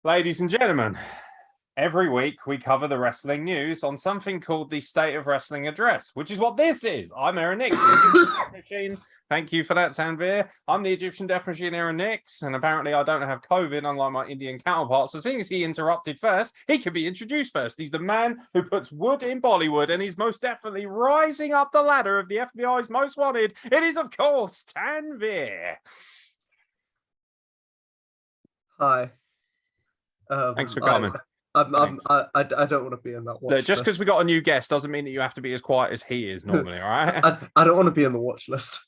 Ladies and gentlemen, every week we cover the wrestling news on something called the State of Wrestling Address, which is what this is. I'm Aaron Nix, the Egyptian Death Machine. Thank you for that, Tanvir. I'm the Egyptian Death Machine, Aaron Nix, and apparently I don't have COVID, unlike my Indian counterparts. So seeing as he interrupted first, he can be introduced first. He's the man who puts wood in Bollywood, and he's most definitely rising up the ladder of the FBI's most wanted. It is, of course, Tanvir. Hi. Thanks for coming. I don't want to be in that watch list. Just because we got a new guest doesn't mean that you have to be as quiet as he is normally, all right? I don't want to be in the watch list.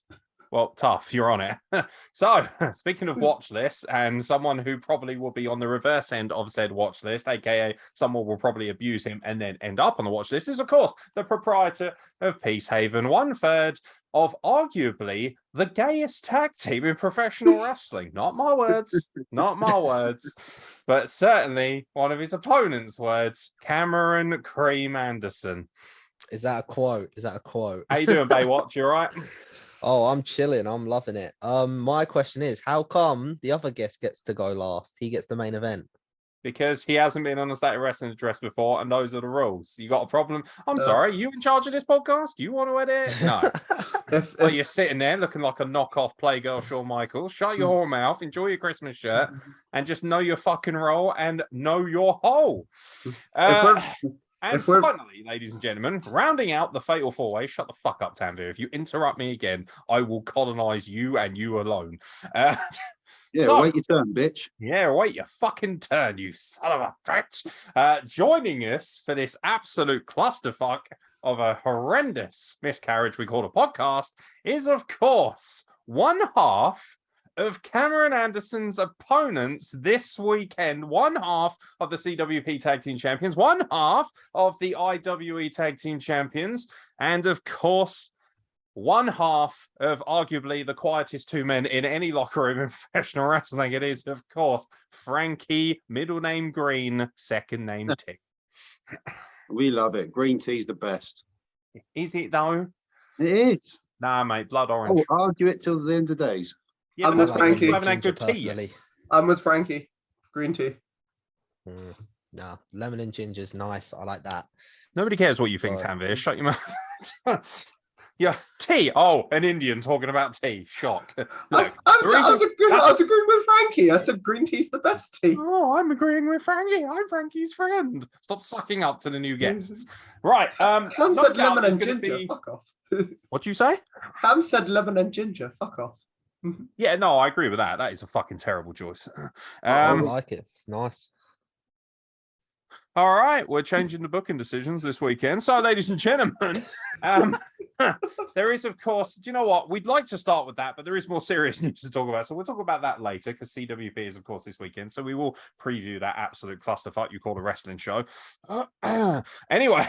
Well, tough, you're on it. So, speaking of watch lists, and someone who probably will be on the reverse end of said watch list, aka someone will probably abuse him and then end up on the watch list, is, of course, the proprietor of Peace Haven, 1/3 of arguably the gayest tag team in professional wrestling. Not my words, not my words, but certainly one of his opponent's words, Cameron Cream Anderson. Is that a quote? How you doing, Baywatch? You all right? Oh, I'm chilling. I'm loving it. My question is, how come the other guest gets to go last? He gets the main event. Because he hasn't been on a State of Wrestling Address before, and those are the rules. You got a problem? I'm sorry, you in charge of this podcast? You want to edit? No. Well, you're sitting there looking like a knockoff Playgirl Shawn Michaels. Shut your whore mouth, enjoy your Christmas shirt, and just know your fucking role and know your hole. And finally, ladies and gentlemen, rounding out the fatal four-way, shut the fuck up, Tanvir. If you interrupt me again, I will colonize you and you alone. Wait your turn, bitch. Yeah, wait your fucking turn, you son of a bitch. Joining us for this absolute clusterfuck of a horrendous miscarriage we call a podcast is, of course, one half of Cameron Anderson's opponents this weekend, one half of the CWP Tag Team Champions, one half of the IWE Tag Team Champions, and of course, one half of arguably the quietest two men in any locker room in professional wrestling. It is, of course, Frankie, middle name Green, second name T. We love it. Green tea's the best. Is it though? It is. Nah, mate, blood orange. I'll argue it till the end of days. Yeah, I'm with Frankie. You haven't had good tea yet. I'm with Frankie. Green tea. Nah, lemon and ginger's nice. I like that. Nobody cares what you think, Tanvir. Shut your mouth. Yeah, tea. Oh, an Indian talking about tea. Shock. Look, I was agreeing with Frankie. I said green tea's the best tea. Oh, I'm agreeing with Frankie. I'm Frankie's friend. Stop sucking up to the new guests. Right. Ham said lemon and ginger. Fuck off. What'd you say? Ham said lemon and ginger. Fuck off. Yeah, no, I agree with that. That is a fucking terrible choice. I like it. It's nice. All right, we're changing the booking decisions this weekend. So, ladies and gentlemen, there is, of course, do you know what? We'd like to start with that, but there is more serious news to talk about. So we'll talk about that later because CWP is, of course, this weekend. So we will preview that absolute clusterfuck you call a wrestling show. Anyway,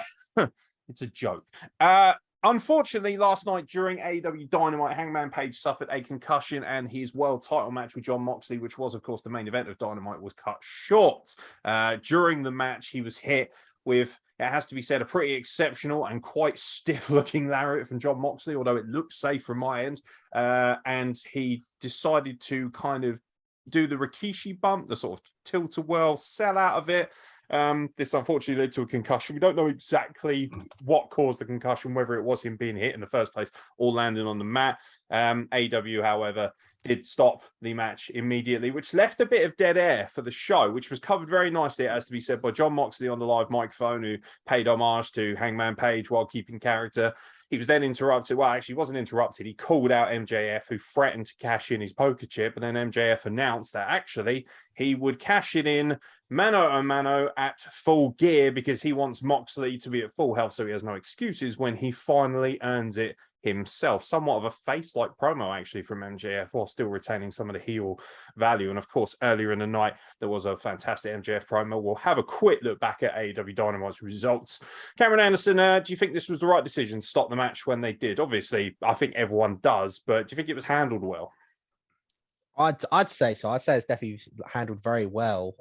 it's a joke. Unfortunately, last night during AEW Dynamite, Hangman Page suffered a concussion and his world title match with Jon Moxley, which was, of course, the main event of Dynamite, was cut short. During the match, he was hit with, it has to be said, a pretty exceptional and quite stiff-looking lariat from Jon Moxley, although it looked safe from my end. And he decided to kind of do the Rikishi bump, the sort of tilt-a-whirl, sell out of it. This unfortunately led to a concussion. We don't know exactly what caused the concussion, whether it was him being hit in the first place or landing on the mat. AEW, however, did stop the match immediately, which left a bit of dead air for the show, which was covered very nicely, as to be said, by Jon Moxley on the live microphone, who paid homage to Hangman Page while keeping character. He was then interrupted. Well, actually, he wasn't interrupted. He called out MJF, who threatened to cash in his poker chip. And then MJF announced that actually he would cash it in mano a mano at Full Gear because he wants Moxley to be at full health so he has no excuses when he finally earns it himself. Somewhat of a face-like promo, actually, from MJF, while still retaining some of the heel value. And, of course, earlier in the night, there was a fantastic MJF promo. We'll have a quick look back at AEW Dynamite's results. Cameron Anderson, do you think this was the right decision to stop the match when they did? Obviously, I think everyone does, but do you think it was handled well? I'd say so. I'd say it's definitely handled very well.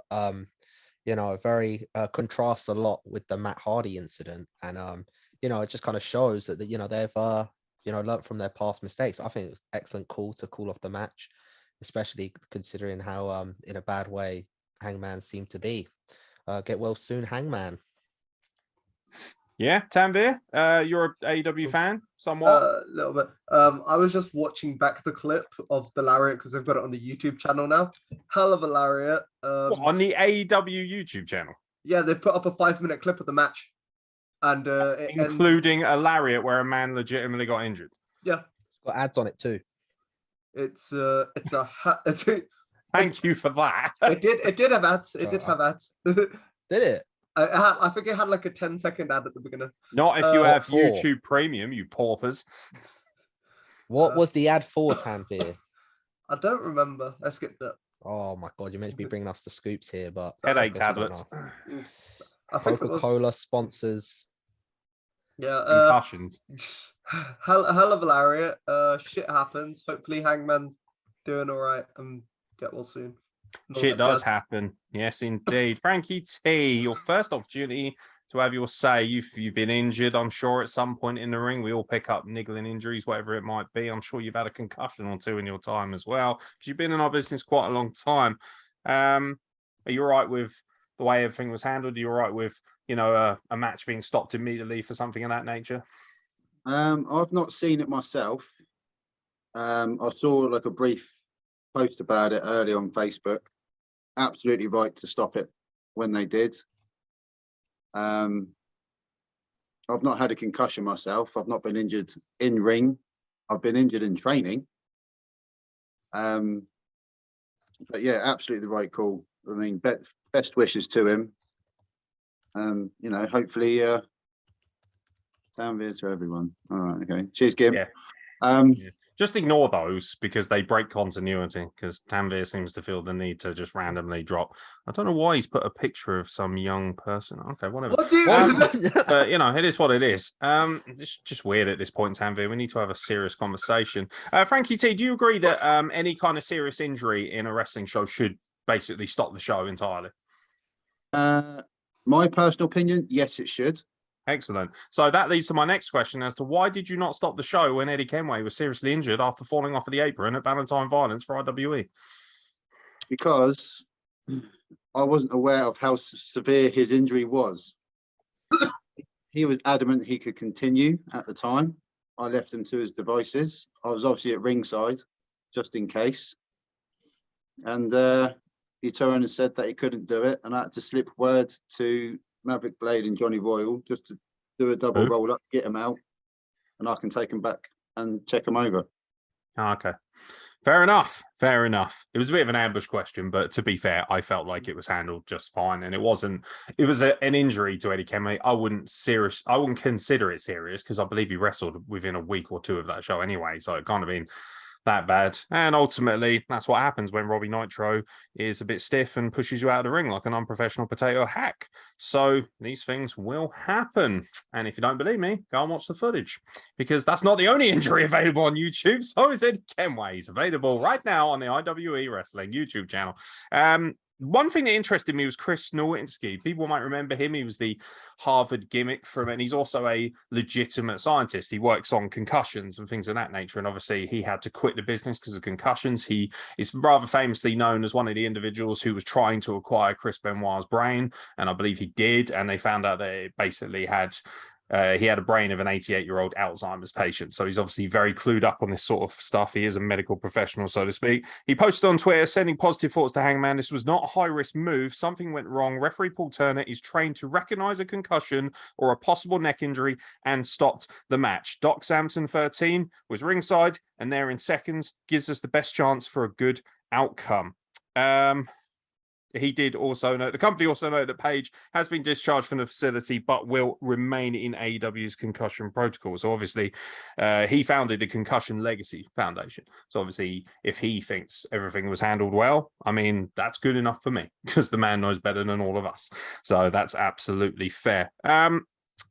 Very contrasts a lot with the Matt Hardy incident. And, it just kind of shows that, they've, learned from their past mistakes. I think it was an excellent call to call off the match, especially considering how, in a bad way, Hangman seemed to be. Get well soon, Hangman. Yeah, Tanvir, you're an AEW fan, somewhat. A little bit. I was just watching back the clip of the lariat because they've got it on the YouTube channel now. Hell of a lariat. What, on the AEW YouTube channel? Yeah, they've put up a 5-minute clip of the match, and including a lariat where a man legitimately got injured. Yeah, It's got ads on it too. it's Thank you for that. It did have ads. It did have ads. Did it? I think it had like a 10-second ad at the beginning. Not if you have for? YouTube Premium, you paupers. What was the ad for, Tanvir? I don't remember. I skipped it. Oh my god, you're meant to be bringing us the scoops here, but Headache I guess we don't tablets. know. I think it was. Coca-Cola sponsors. Yeah. Concussions. Hell of a lariat. Shit happens. Hopefully, Hangman's doing all right and get well soon. Shit does happen. Yes, indeed. Frankie T, your first opportunity to have your say. You've been injured, I'm sure, at some point in the ring. We all pick up niggling injuries, whatever it might be. I'm sure you've had a concussion or two in your time as well, because you've been in our business quite a long time. Are you all right with the way everything was handled? Are you all right with, a match being stopped immediately for something of that nature? I've not seen it myself. I saw like a brief post about it earlier on Facebook. Absolutely right to stop it when they did. I've not had a concussion myself. I've not been injured in ring. I've been injured in training. But yeah, absolutely the right call. I mean, best wishes to him. Hopefully Tanvir to everyone. All right, okay. Cheers, Kim. Yeah. Yeah. Just ignore those because they break continuity, because Tanvir seems to feel the need to just randomly drop. I don't know why he's put a picture of some young person. Okay, whatever. What do you? But, it is what it is. It's just weird at this point, Tanvir. We need to have a serious conversation. Frankie T, do you agree that any kind of serious injury in a wrestling show should basically stop the show entirely? My personal opinion, yes, it should. Excellent. So that leads to my next question as to why did you not stop the show when Eddie Kenway was seriously injured after falling off of the apron at Valentine Violence for IWE? Because I wasn't aware of how severe his injury was. He was adamant he could continue at the time. I left him to his devices. I was obviously at ringside, just in case. And he turned and said that he couldn't do it. And I had to slip word to Maverick Blade and Johnny Royal just to do a double roll up, get him out, and I can take him back and check him over. Okay. Fair enough. It was a bit of an ambush question, but to be fair, I felt like it was handled just fine. And it was an injury to Eddie Kenway. I wouldn't consider it serious because I believe he wrestled within a week or two of that show anyway. So it can't have been that bad. And ultimately, that's what happens when Robbie Nitro is a bit stiff and pushes you out of the ring like an unprofessional potato hack. So these things will happen. And if you don't believe me, go and watch the footage, because that's not the only injury available on YouTube. So is Eddie Kenway. He's available right now on the IWE Wrestling YouTube channel. One thing that interested me was Chris Nowinski. People might remember him. He was the Harvard gimmick and he's also a legitimate scientist. He works on concussions and things of that nature. And obviously he had to quit the business because of concussions. He is rather famously known as one of the individuals who was trying to acquire Chris Benoit's brain. And I believe he did. And they found out that it basically he had a brain of an 88-year-old Alzheimer's patient. So he's obviously very clued up on this sort of stuff. He is a medical professional, so to speak. He posted on Twitter, sending positive thoughts to Hangman. This was not a high-risk move. Something went wrong. Referee Paul Turner is trained to recognize a concussion or a possible neck injury and stopped the match. Doc Samson, 13, was ringside, and there in seconds gives us the best chance for a good outcome. He did also note, the company also noted that Page has been discharged from the facility, but will remain in AEW's concussion protocol. So obviously, he founded the Concussion Legacy Foundation. So obviously, if he thinks everything was handled well, I mean, that's good enough for me, because the man knows better than all of us. So that's absolutely fair.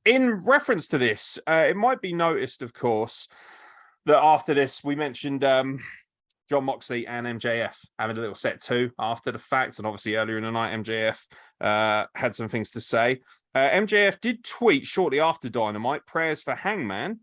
In reference to this, it might be noticed, of course, that after this, we mentioned John Moxley and MJF having a little set too after the fact. And obviously earlier in the night, MJF had some things to say. MJF did tweet shortly after Dynamite prayers for Hangman.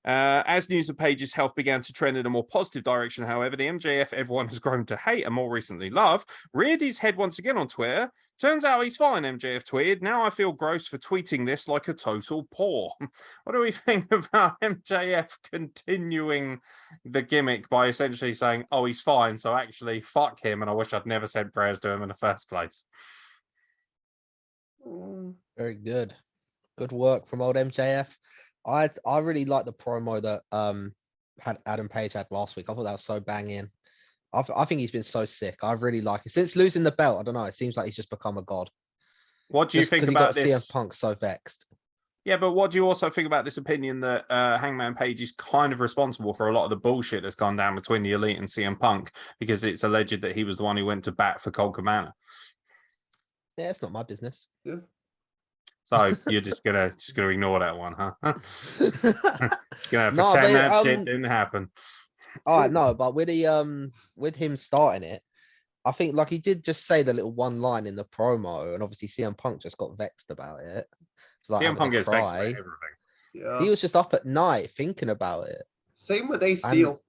As news of Page's health began to trend in a more positive direction, however, the MJF everyone has grown to hate and more recently love reared his head once again on Twitter. Turns out he's fine, MJF tweeted. Now I feel gross for tweeting this like a total paw. What do we think about MJF continuing the gimmick by essentially saying, oh, he's fine, so actually fuck him, and I wish I'd never said prayers to him in the first place? Very good. Good work from old MJF. I really like the promo that had Adam Page had last week. I thought that was so banging. I think he's been so sick. I really like it. Since losing the belt, I don't know. It seems like he's just become a god. What do you think about this? CM Punk so vexed. Yeah, but what do you also think about this opinion that Hangman Page is kind of responsible for a lot of the bullshit that's gone down between the Elite and CM Punk because it's alleged that he was the one who went to bat for Colt Cabana? Yeah, it's not my business. Yeah. So you're just gonna ignore that one, huh? Gonna pretend that shit didn't happen. All right, no, but with the with him starting it, I think like he did just say the little one line in the promo, and obviously CM Punk just got vexed about it. It's like CM Punk gets vexed by everything. Yeah. He was just up at night thinking about it. Same with Ace Steel.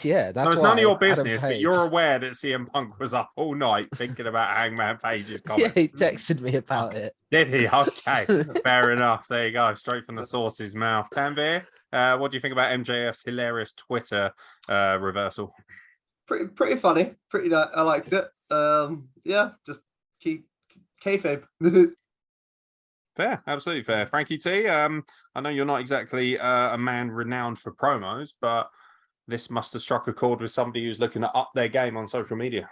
Yeah, that's so it's why none of your Adam business, but Page- you're aware that CM Punk was up all night thinking about Hangman Page's comment. Yeah, he texted me about it. Did he? Okay, fair enough. There you go, straight from the source's mouth. Tanvir, what do you think about MJF's hilarious Twitter reversal? Pretty funny. Pretty. I liked it. Yeah, just keep kayfabe. Fair, absolutely fair. Frankie T, I know you're not exactly a man renowned for promos, but this must have struck a chord with somebody who's looking to up their game on social media.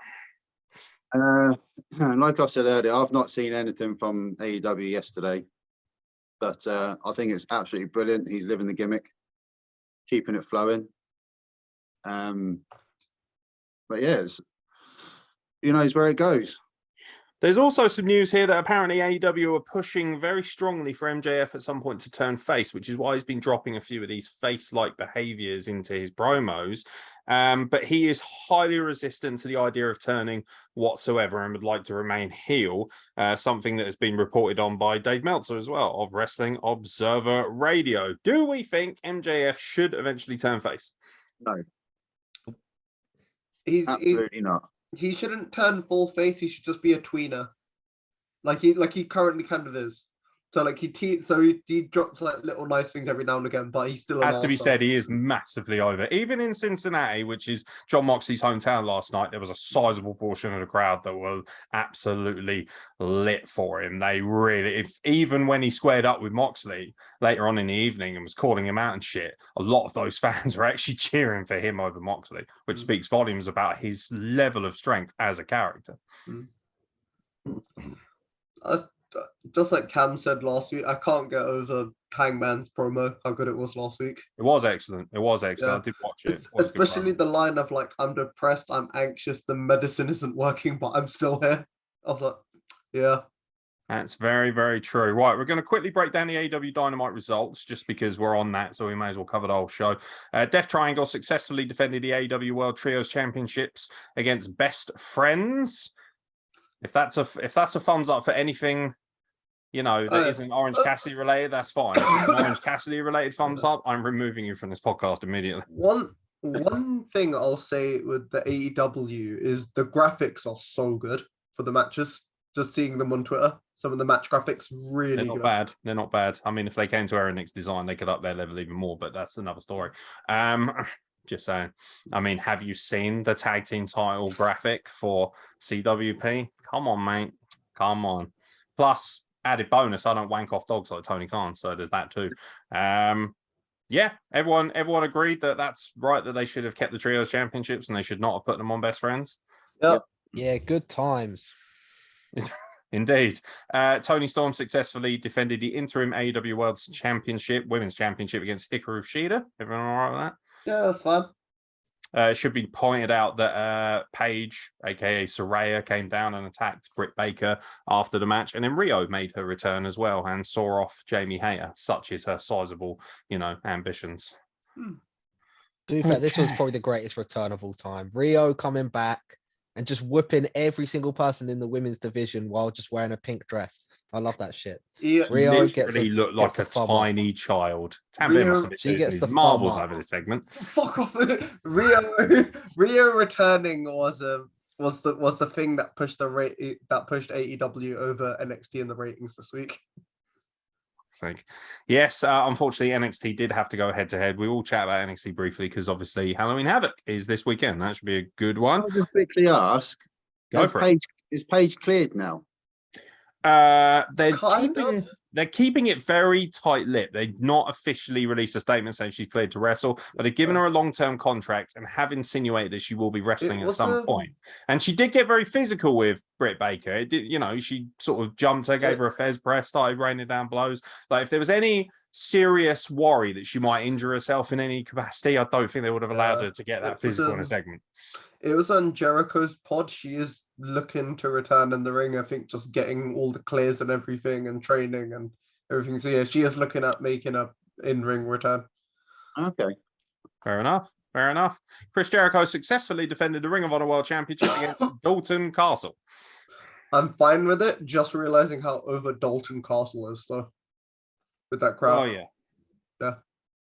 Like I said earlier, I've not seen anything from AEW yesterday, but I think it's absolutely brilliant. He's living the gimmick, keeping it flowing. But yeah, he knows where it goes. There's also some news here that apparently AEW are pushing very strongly for MJF at some point to turn face, which is why he's been dropping a few of these face-like behaviors into his promos. But he is highly resistant to the idea of turning whatsoever and would like to remain heel, something that has been reported on by Dave Meltzer as well of Wrestling Observer Radio. Do we think MJF should eventually turn face? No. He's Absolutely not. He shouldn't turn full face. He should just be a tweener, like he currently kind of is. So like he drops like little nice things every now and again, but he's still has to be said he is massively over. Even in Cincinnati, which is John Moxley's hometown last night, there was a sizable portion of the crowd that were absolutely lit for him. They really, even when he squared up with Moxley later on in the evening and was calling him out and shit, a lot of those fans were actually cheering for him over Moxley, which speaks volumes about his level of strength as a character. Just like Cam said last week, I can't get over Hangman's promo, how good it was last week. It was excellent. It was excellent. Yeah. I did watch it. Especially the line of like, I'm depressed, I'm anxious, the medicine isn't working, but I'm still here. I was like, yeah. That's very, very true. Right, we're going to quickly break down the AEW Dynamite results just because we're on that, so we may as well cover the whole show. Death Triangle successfully defended the AEW World Trios Championships against Best Friends. If that's a thumbs up for anything, you know, that isn't Orange Cassidy related, that's fine. If it's an Orange Cassidy related thumbs up, I'm removing you from this podcast immediately. One thing I'll say with the AEW is the graphics are so good for the matches. Just seeing them on Twitter, some of the match graphics really They're not good. bad. They're not bad. I mean, if they came to Aeron's design, they could up their level even more, but that's another story. Just saying. I mean, have you seen the tag team title graphic for CWP? Come on, mate. Come on. Plus, added bonus, I don't wank off dogs like Tony Khan, so there's that too. Yeah, everyone agreed that that's right, that they should have kept the Trios Championships and they should not have put them on Best Friends. Yep. Yeah, good times. Indeed. Tony Storm successfully defended the interim AEW World Championship, Women's Championship against Hikaru Shida. Everyone all right with that? Yeah, that's fine. It should be pointed out that Paige, aka Saraya, came down and attacked Britt Baker after the match, and then Rio made her return as well and saw off Jamie Hayter. Such is her sizable, ambitions. To be fair, this was probably the greatest return of all time. Rio coming back and just whooping every single person in the women's division while just wearing a pink dress. I love that shit. Yeah, Rio Literally looked like a the thumb up. tiny child. Tanvir must have been She losing gets his the thumb marbles up. over this segment. fuck off. Rio returning was the thing that pushed AEW over NXT in the ratings this week. Yes, unfortunately, NXT did have to go head to head. We will chat about NXT briefly because obviously Halloween Havoc is this weekend. That should be a good one. I'll just quickly ask. Go for it. Is Page cleared now? They're keeping it very tight-lipped. They've not officially released a statement saying she's cleared to wrestle, but they've given her a long-term contract and have insinuated that she will be wrestling at some point. And she did get very physical with Britt Baker. It did, she sort of jumped her, gave her a Fez press, started raining down blows. Like if there was any serious worry that she might injure herself in any capacity, I don't think they would have allowed her to get that physical in a segment. It was on Jericho's pod. She is looking to return in the ring. I think just getting all the clears and everything and training and everything. So yeah, she is looking at making a in-ring return. Okay. Fair enough. Chris Jericho successfully defended the Ring of Honor World Championship against Dalton Castle. I'm fine with it. Just realizing how over Dalton Castle is though. With that crowd. Oh yeah.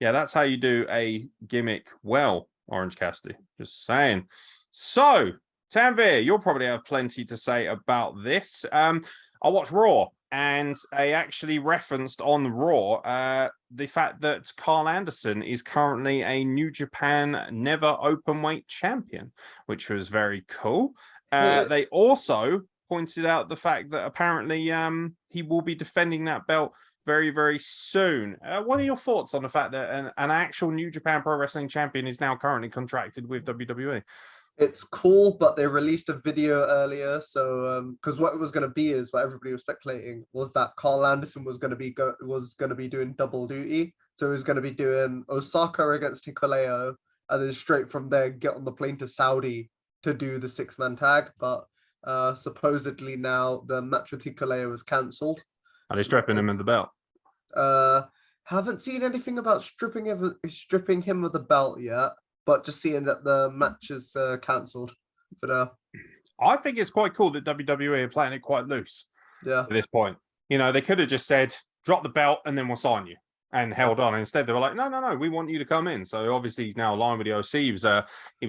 Yeah, that's how you do a gimmick well, Orange Cassidy. Just saying. So, Tanvir, you'll probably have plenty to say about this. I watched Raw, and I actually referenced on Raw the fact that Carl Anderson is currently a New Japan Never Openweight champion, which was very cool. They also pointed out the fact that apparently he will be defending that belt very, very soon. What are your thoughts on the fact that an actual New Japan Pro Wrestling champion is now currently contracted with WWE? It's cool, but they released a video earlier. So, because what it was going to be is what everybody was speculating was that Carl Anderson was going to be doing double duty. So he was going to be doing Osaka against Hikuleo, and then straight from there get on the plane to Saudi to do the 6-man tag. But supposedly now the match with Hikuleo is cancelled. Are they stripping him of the belt? Haven't seen anything about stripping him of the belt yet, but just seeing that the match is cancelled for now. I think it's quite cool that WWE are playing it quite loose. Yeah. At this point, they could have just said, "Drop the belt and then we'll sign you," and held on. Instead, they were like, "No, we want you to come in." So obviously he's now aligned with the OC. He was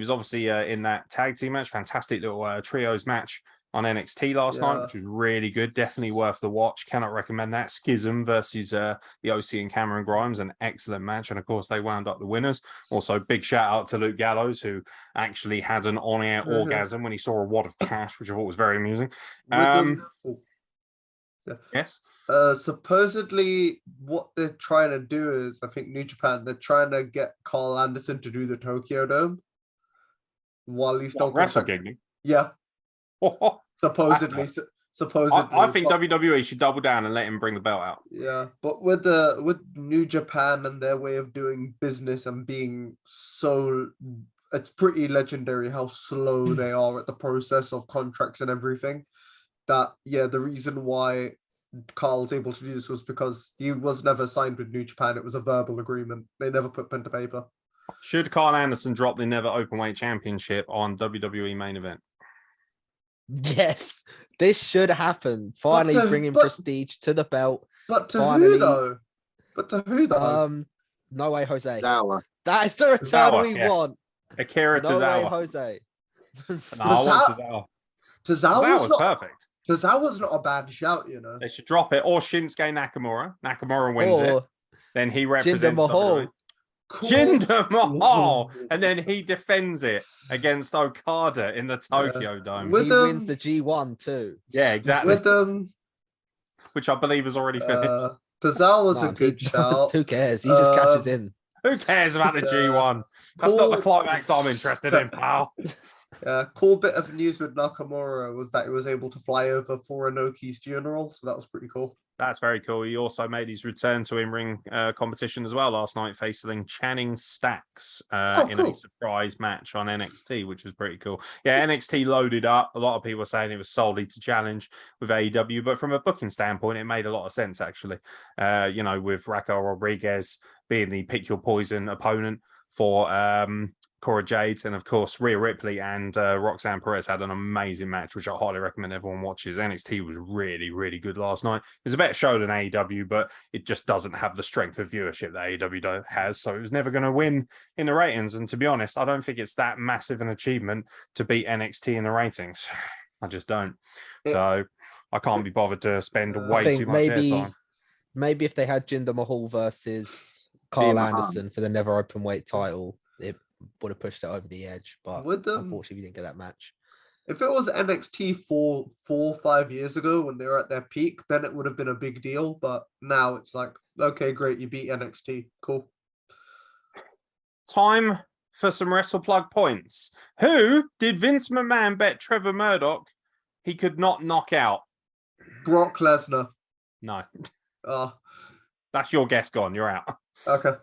obviously in that tag team match, fantastic little trios match on NXT last night, which was really good. Definitely worth the watch. Cannot recommend that. Schism versus the OC and Cameron Grimes, an excellent match. And of course, they wound up the winners. Also, big shout out to Luke Gallows, who actually had an on-air orgasm when he saw a wad of cash, which I thought was very amusing. Yes. Supposedly, what they're trying to do is, I think New Japan, they're trying to get Carl Anderson to do the Tokyo Dome while he's still wrestle gigging. Yeah. Supposedly. I think WWE should double down and let him bring the belt out. Yeah, but with New Japan and their way of doing business and being so, it's pretty legendary how slow they are at the process of contracts and everything. That the reason why Carl was able to do this was because he was never signed with New Japan. It was a verbal agreement. They never put pen to paper. Should Carl Anderson drop the Never Openweight Championship on WWE Main Event? Yes, this should happen. Finally bringing prestige to the belt. But to who though? No way, Jose. Tozawa. That is the return we want. Akira No Tozawa. way, Jose. Tozawa was perfect. Tozawa's not a bad shout, They should drop it. Or Shinsuke Nakamura. Nakamura wins it. Then he represents Jinder Mahal. Cool. Jinder Mahal, and then he defends it against Okada in the Tokyo Dome. He wins the G1 too. Yeah, exactly. With which I believe is already finished. Tozawa's a good shout. Who cares? He just cashes in. Who cares about the G1? That's not the climax I'm interested in, pal. Cool bit of news with Nakamura was that he was able to fly over for Inoki's funeral, so that was pretty cool. That's very cool. He also made his return to in-ring competition as well last night, facing Channing Stacks in a surprise match on NXT, which was pretty cool. Yeah, NXT loaded up. A lot of people were saying it was solely to challenge with AEW, but from a booking standpoint, it made a lot of sense, actually. With Raquel Rodriguez being the pick your poison opponent for Cora Jade, and of course Rhea Ripley and Roxanne Perez had an amazing match, which I highly recommend everyone watches. NXT was really, really good last night. It was a better show than AEW, but it just doesn't have the strength of viewership that AEW has, so it was never going to win in the ratings. And to be honest, I don't think it's that massive an achievement to beat NXT in the ratings. I just don't. So I can't be bothered to spend way too much airtime. Maybe if they had Jinder Mahal versus Carl Anderson for the never open weight title, it would have pushed it over the edge, but unfortunately we didn't get that match. If it was NXT 4 or 5 years ago when they were at their peak, then it would have been a big deal. But now it's like, okay, great, you beat NXT, cool. Time for some WrestlePlug points. Who did Vince McMahon bet Trevor Murdoch he could not knock out? Brock Lesnar. No. Oh, That's your guess gone. You're out. okay.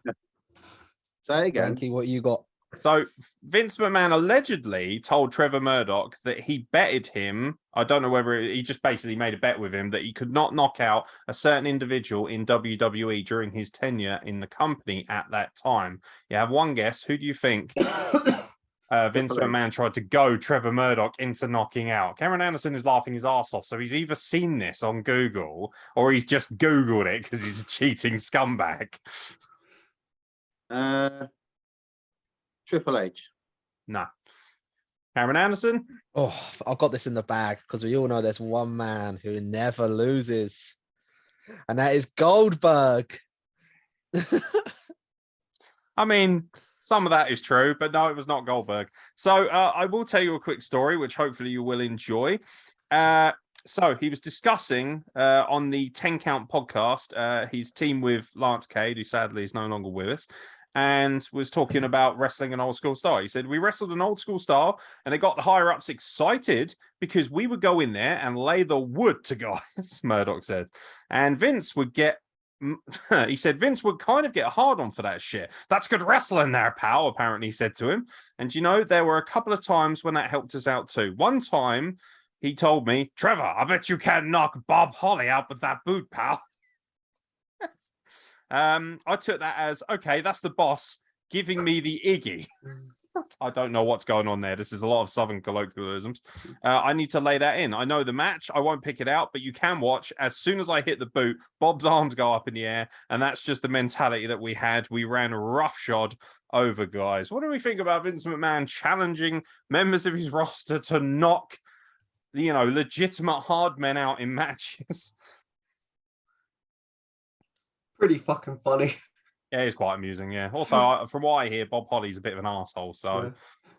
Say again. Frankie, what you got? So Vince McMahon allegedly told Trevor Murdoch that he betted him. I don't know whether he just basically made a bet with him that he could not knock out a certain individual in WWE during his tenure in the company at that time. You have one guess. Who do you think Vince McMahon tried to go Trevor Murdoch into knocking out? Cameron Anderson is laughing his ass off. So he's either seen this on Google or he's just Googled it because he's a cheating scumbag. Triple H. No. Cameron Anderson? Oh, I've got this in the bag because we all know there's one man who never loses, and that is Goldberg. I mean, some of that is true, but no, it was not Goldberg. So I will tell you a quick story, which hopefully you will enjoy. So he was discussing on the 10 Count podcast his team with Lance Cade, who sadly is no longer with us, and was talking about wrestling an old school style. He said, we wrestled an old school style and it got the higher ups excited because we would go in there and lay the wood to guys, Murdoch said. And Vince would get, he said, Vince would kind of get hard on for that shit. That's good wrestling there, pal, apparently he said to him. And you know, there were a couple of times when that helped us out too. One time he told me, Trevor, I bet you can't knock Bob Holly out with that boot, pal. I took that as, okay, that's the boss giving me the Iggy. I don't know what's going on there. This is a lot of Southern colloquialisms. I need to lay that in. I know the match. I won't pick it out, but you can watch. As soon as I hit the boot, Bob's arms go up in the air, and that's just the mentality that we had. We ran roughshod over guys. What do we think about Vince McMahon challenging members of his roster to knock, you know, legitimate hard men out in matches? Pretty fucking funny. Yeah, it's quite amusing, yeah. Also, from what I hear, Bob Holly's a bit of an arsehole, so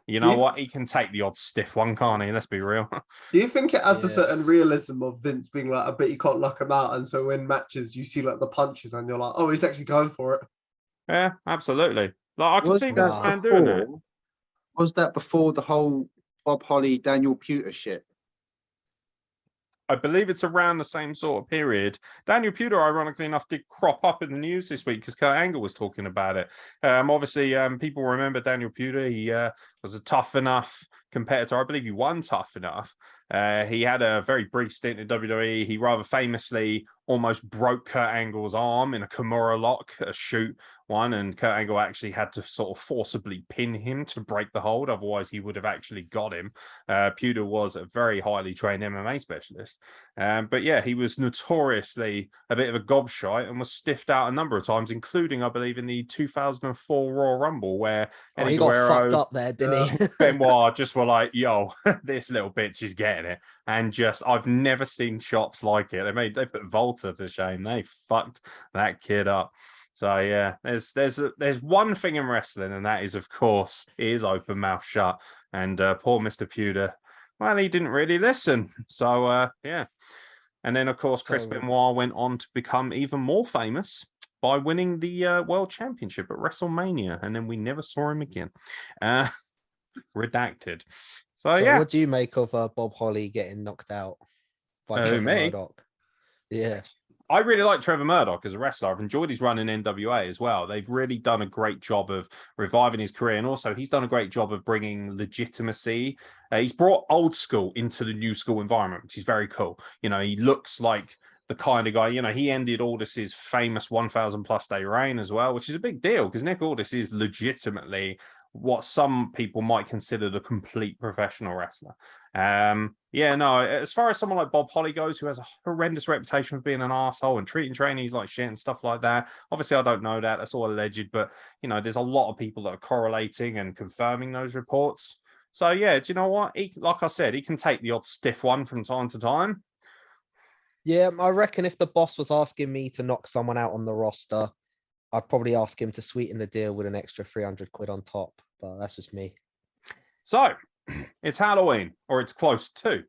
you know what? He can take the odd stiff one, can't he? Let's be real. Do you think it adds a certain realism of Vince being like, I bet you can't knock him out, and so in matches you see like the punches and you're like, oh, he's actually going for it. Yeah, absolutely. Like I can see Vince McMahon doing it. Was that before the whole Bob Holly, Daniel Pewter shit? I believe it's around the same sort of period. Daniel Pewter, ironically enough, did crop up in the news this week because Kurt Angle was talking about it. Obviously, people remember Daniel Pewter. He was a tough enough competitor. I believe he won Tough Enough. He had a very brief stint in WWE. He rather famously almost broke Kurt Angle's arm in a Kimura lock, a shoot one, and Kurt Angle actually had to sort of forcibly pin him to break the hold. Otherwise, he would have actually got him. Pewter was a very highly trained MMA specialist. But yeah, he was notoriously a bit of a gobshite and was stiffed out a number of times, including, I believe, in the 2004 Royal Rumble, where Eddie he Guerrero, got fucked up there, didn't he? Benoit just were like, yo, this little bitch is getting it. And just, I've never seen chops like it. They put Volta to shame. They fucked that kid up. So yeah, there's one thing in wrestling, and that is, of course, is open mouth shut. And poor Mr. Pewter, well, he didn't really listen. So yeah. And then, of course, Chris Benoit went on to become even more famous by winning the World Championship at WrestleMania. And then we never saw him again. Redacted. So yeah. What do you make of Bob Holly getting knocked out by Trevor Murdoch? Yeah. I really like Trevor Murdoch as a wrestler. I've enjoyed his run in NWA as well. They've really done a great job of reviving his career. And also, he's done a great job of bringing legitimacy. He's brought old school into the new school environment, which is very cool. You know, he looks like the kind of guy, he ended Aldis's famous 1,000 plus day reign as well, which is a big deal because Nick Aldis is legitimately what some people might consider the complete professional wrestler. As far as someone like Bob Holly goes, who has a horrendous reputation for being an asshole and treating trainees like shit and stuff like that. Obviously, I don't know that. That's all alleged, but there's a lot of people that are correlating and confirming those reports. So yeah, do you know what? Like I said, he can take the odd stiff one from time to time. Yeah, I reckon if the boss was asking me to knock someone out on the roster, I'd probably ask him to sweeten the deal with an extra 300 quid on top, but that's just me. So it's Halloween, or it's close to.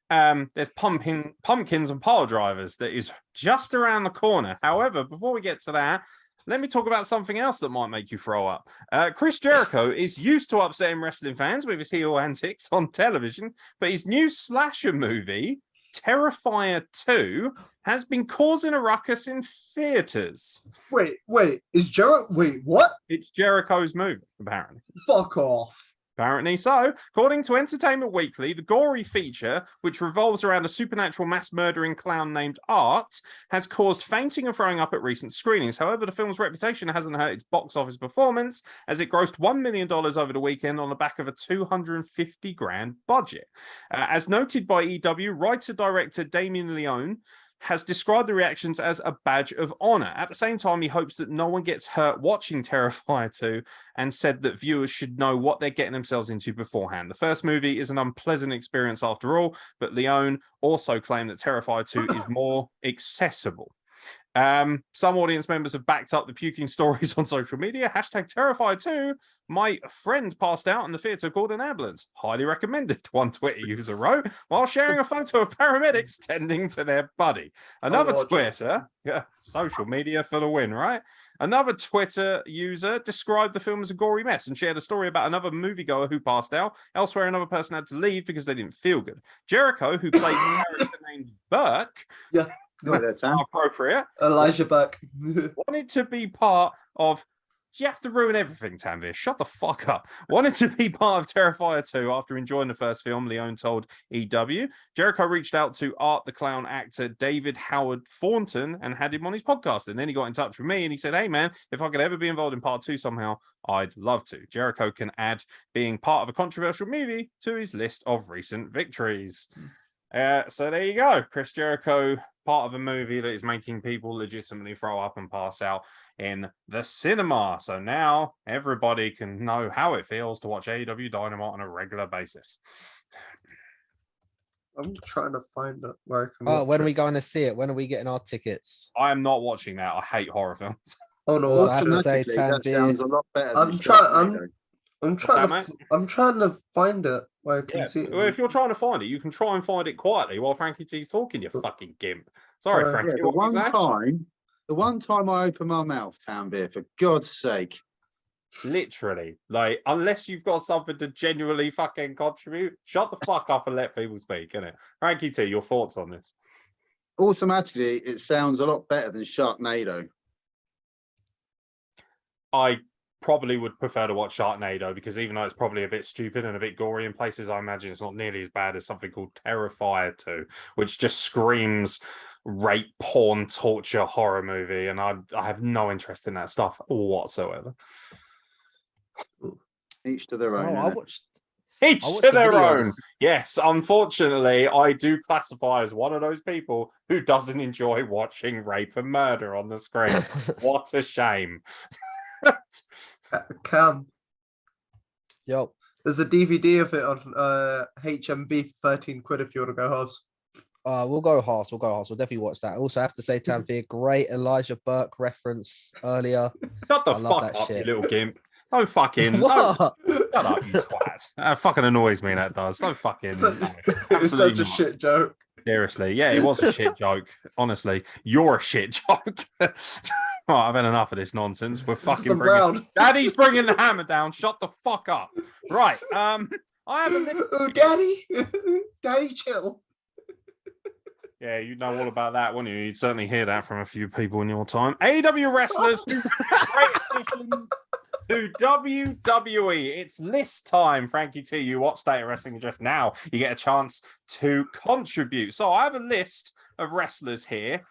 There's pumpkins and Piledrivers that is just around the corner. However, before we get to that, let me talk about something else that might make you throw up. Chris Jericho is used to upsetting wrestling fans with his heel antics on television, but his new slasher movie, Terrifier 2, has been causing a ruckus in theaters. Wait, is Jericho? Wait, what? It's Jericho's movie, apparently. Fuck off. Apparently so. According to Entertainment Weekly, the gory feature, which revolves around a supernatural mass murdering clown named Art, has caused fainting and throwing up at recent screenings. However, the film's reputation hasn't hurt its box office performance, as it grossed $1 million over the weekend on the back of a $250,000 budget. As noted by EW, writer-director Damien Leone has described the reactions as a badge of honor. At the same time, he hopes that no one gets hurt watching Terrifier 2 and said that viewers should know what they're getting themselves into beforehand. The first movie is an unpleasant experience after all, but Leone also claimed that Terrifier 2 is more accessible. Some audience members have backed up the puking stories on social media. Hashtag Terrifier 2. My friend passed out in the theater called an ambulance. Highly recommended, one Twitter user wrote, while sharing a photo of paramedics tending to their buddy. Another Twitter, social media for the win, right? Another Twitter user described the film as a gory mess and shared a story about another moviegoer who passed out. Elsewhere, another person had to leave because they didn't feel good. Jericho, who played a character named Burke, appropriate. Elijah Burke wanted to be part of. You have to ruin everything, Tanvir. Shut the fuck up. Wanted to be part of Terrifier 2 after enjoying the first film, Leone told EW. Jericho reached out to Art the Clown actor David Howard Thornton and had him on his podcast. And then he got in touch with me and he said, hey, man, if I could ever be involved in part 2 somehow, I'd love to. Jericho can add being part of a controversial movie to his list of recent victories. So there you go. Chris Jericho, part of a movie that is making people legitimately throw up and pass out in the cinema. So now everybody can know how it feels to watch AEW Dynamite on a regular basis. I'm trying to find it where I can. When are we going to see it? When are we getting our tickets? I am not watching that. I hate horror films. Oh no! So I have to say, that sounds a lot better. I'm trying to find it where I can see it. Well, if you're trying to find it, you can try and find it quietly while Frankie T's talking, you fucking gimp. Sorry, Frankie. The one time I open my mouth, Tanvir, for God's sake. Literally, like, unless you've got something to genuinely fucking contribute, shut the fuck up and let people speak, innit? Frankie T, your thoughts on this? Automatically, it sounds a lot better than Sharknado. I probably would prefer to watch Sharknado because even though it's probably a bit stupid and a bit gory in places, I imagine it's not nearly as bad as something called Terrifier 2, which just screams rape, porn, torture, horror movie, and I have no interest in that stuff whatsoever. Each to their own. Each to their own. Yes, unfortunately, I do classify as one of those people who doesn't enjoy watching rape and murder on the screen. What a shame. Cam. Yo. There's a DVD of it on HMV, 13 quid if you want to go halves. We'll go halves. We'll definitely watch that. Also, I have to say, Tanvir, great Elijah Burke reference earlier. Shut the fuck up, you little gimp. Don't fucking... What? Shut up, you twat. That fucking annoys me, that does. Don't fucking... It's such a shit joke. Seriously. Yeah, it was a shit joke. Honestly. You're a shit joke. Right, I've had enough of this nonsense. We're fucking bringing... Daddy's bringing the hammer down. Shut the fuck up. Right. I have a little... Oh, Daddy. Daddy, chill. Yeah, you know all about that, wouldn't you? You'd certainly hear that from a few people in your time. AEW wrestlers who great additions to WWE. It's list time. Frankie T, you watch State of Wrestling just now. You get a chance to contribute. So I have a list of wrestlers here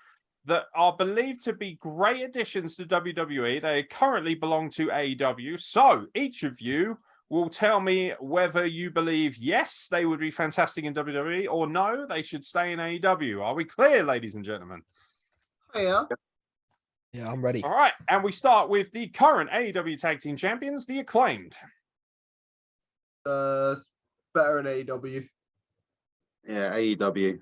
that are believed to be great additions to WWE. They currently belong to AEW. So each of you will tell me whether you believe, yes, they would be fantastic in WWE, or no, they should stay in AEW. Are we clear, ladies and gentlemen? Yeah. Yeah, I'm ready. All right, and we start with the current AEW Tag Team Champions, the Acclaimed. Better in AEW. Yeah, AEW.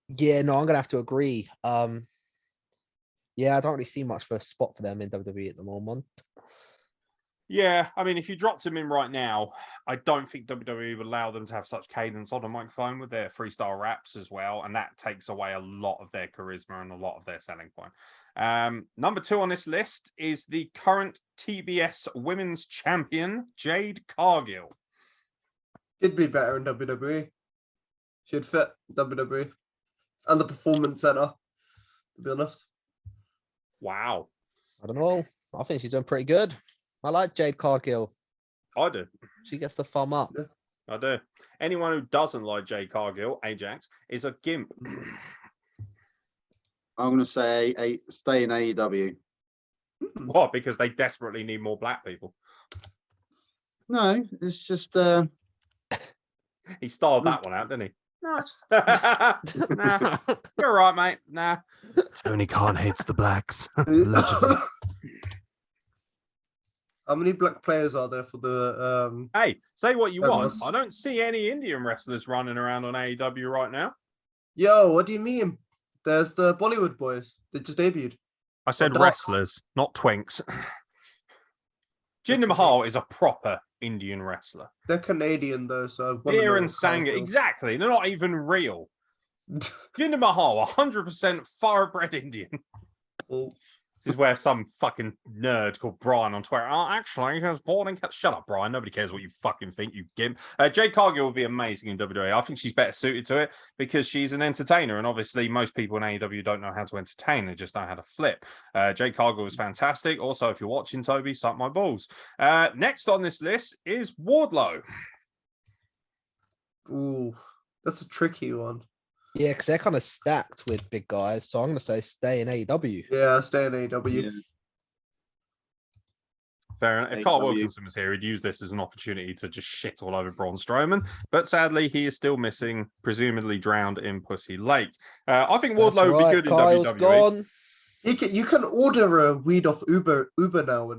Yeah, no, I'm gonna have to agree. Yeah, I don't really see much for a spot for them in WWE at the moment. Yeah, I mean, if you dropped him in right now, I don't think WWE would allow them to have such cadence on the microphone with their freestyle raps as well, and that takes away a lot of their charisma and a lot of their selling point. Number 2 on this list is the current TBS Women's Champion, Jade Cargill. She'd be better in WWE. She'd fit WWE. And the Performance Center, to be honest. Wow. I don't know. I think she's doing pretty good. I like Jade Cargill. I do. She gets the thumb up. I do. Anyone who doesn't like Jade Cargill, Ajax, is a gimp. I'm going to say stay in AEW. What? Because they desperately need more black people. No, it's just He styled that one out, didn't he? Nah. You're right, mate. Nah. Tony Khan hates the blacks. Allegedly. How many black players are there for the Hey, say what you want. Douglas? I don't see any Indian wrestlers running around on AEW right now. Yo, what do you mean? There's the Bollywood boys. They just debuted. I said Dark. wrestlers, not twinks. Jinder Mahal is a proper Indian wrestler. They're Canadian though, so I wanna know Aeron what Sangha, Cargill's- exactly. They're not even real. Jinder Mahal, 100% thoroughbred Indian. Well, This is where some fucking nerd called Brian on Twitter. Oh, actually, he was born in. Shut up, Brian. Nobody cares what you fucking think, you gimp. Jade Cargill would be amazing in WWE. I think she's better suited to it because she's an entertainer, and obviously most people in AEW don't know how to entertain; they just know how to flip. Jade Cargill is fantastic. Also, if you're watching, Toby, suck my balls. Next on this list is Wardlow. ooh, that's a tricky one. Yeah, because they're kind of stacked with big guys. So I'm going to say stay in AEW. Yeah, stay in AEW. yeah. Fair enough. If Carl AEW. Wilkinson was here, he'd use this as an opportunity to just shit all over Braun Strowman. But sadly, he is still missing, presumably drowned in Pussy Lake. I think That's Wardlow would right, be good Kyle's in WWE. gone. You can order a weed off Uber now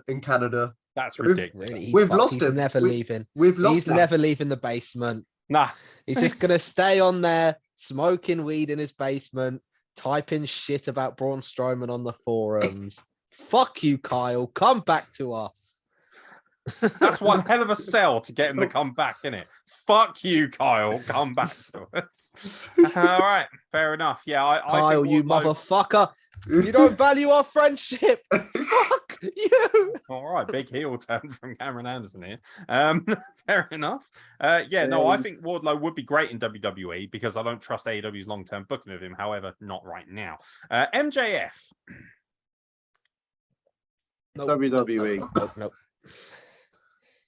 in Canada. That's We've- ridiculous. Really, We've fucked. lost He's him. never leaving. We've lost He's him. never leaving the basement. Nah. He's just going to stay on there, smoking weed in his basement, typing shit about Braun Strowman on the forums. Fuck you, Kyle. Come back to us. That's one hell of a sell to get him to come back, isn't it? Fuck you, Kyle. Come back to us. All right, fair enough. Yeah, I Kyle, think you Wardlow- motherfucker. You don't value our friendship. Fuck you. All right, big heel turn from Cameron Anderson here. Fair enough. Yeah, no, I think Wardlow would be great in WWE because I don't trust AEW's long-term booking of him. However, not right now. MJF. Nope, WWE. Nope.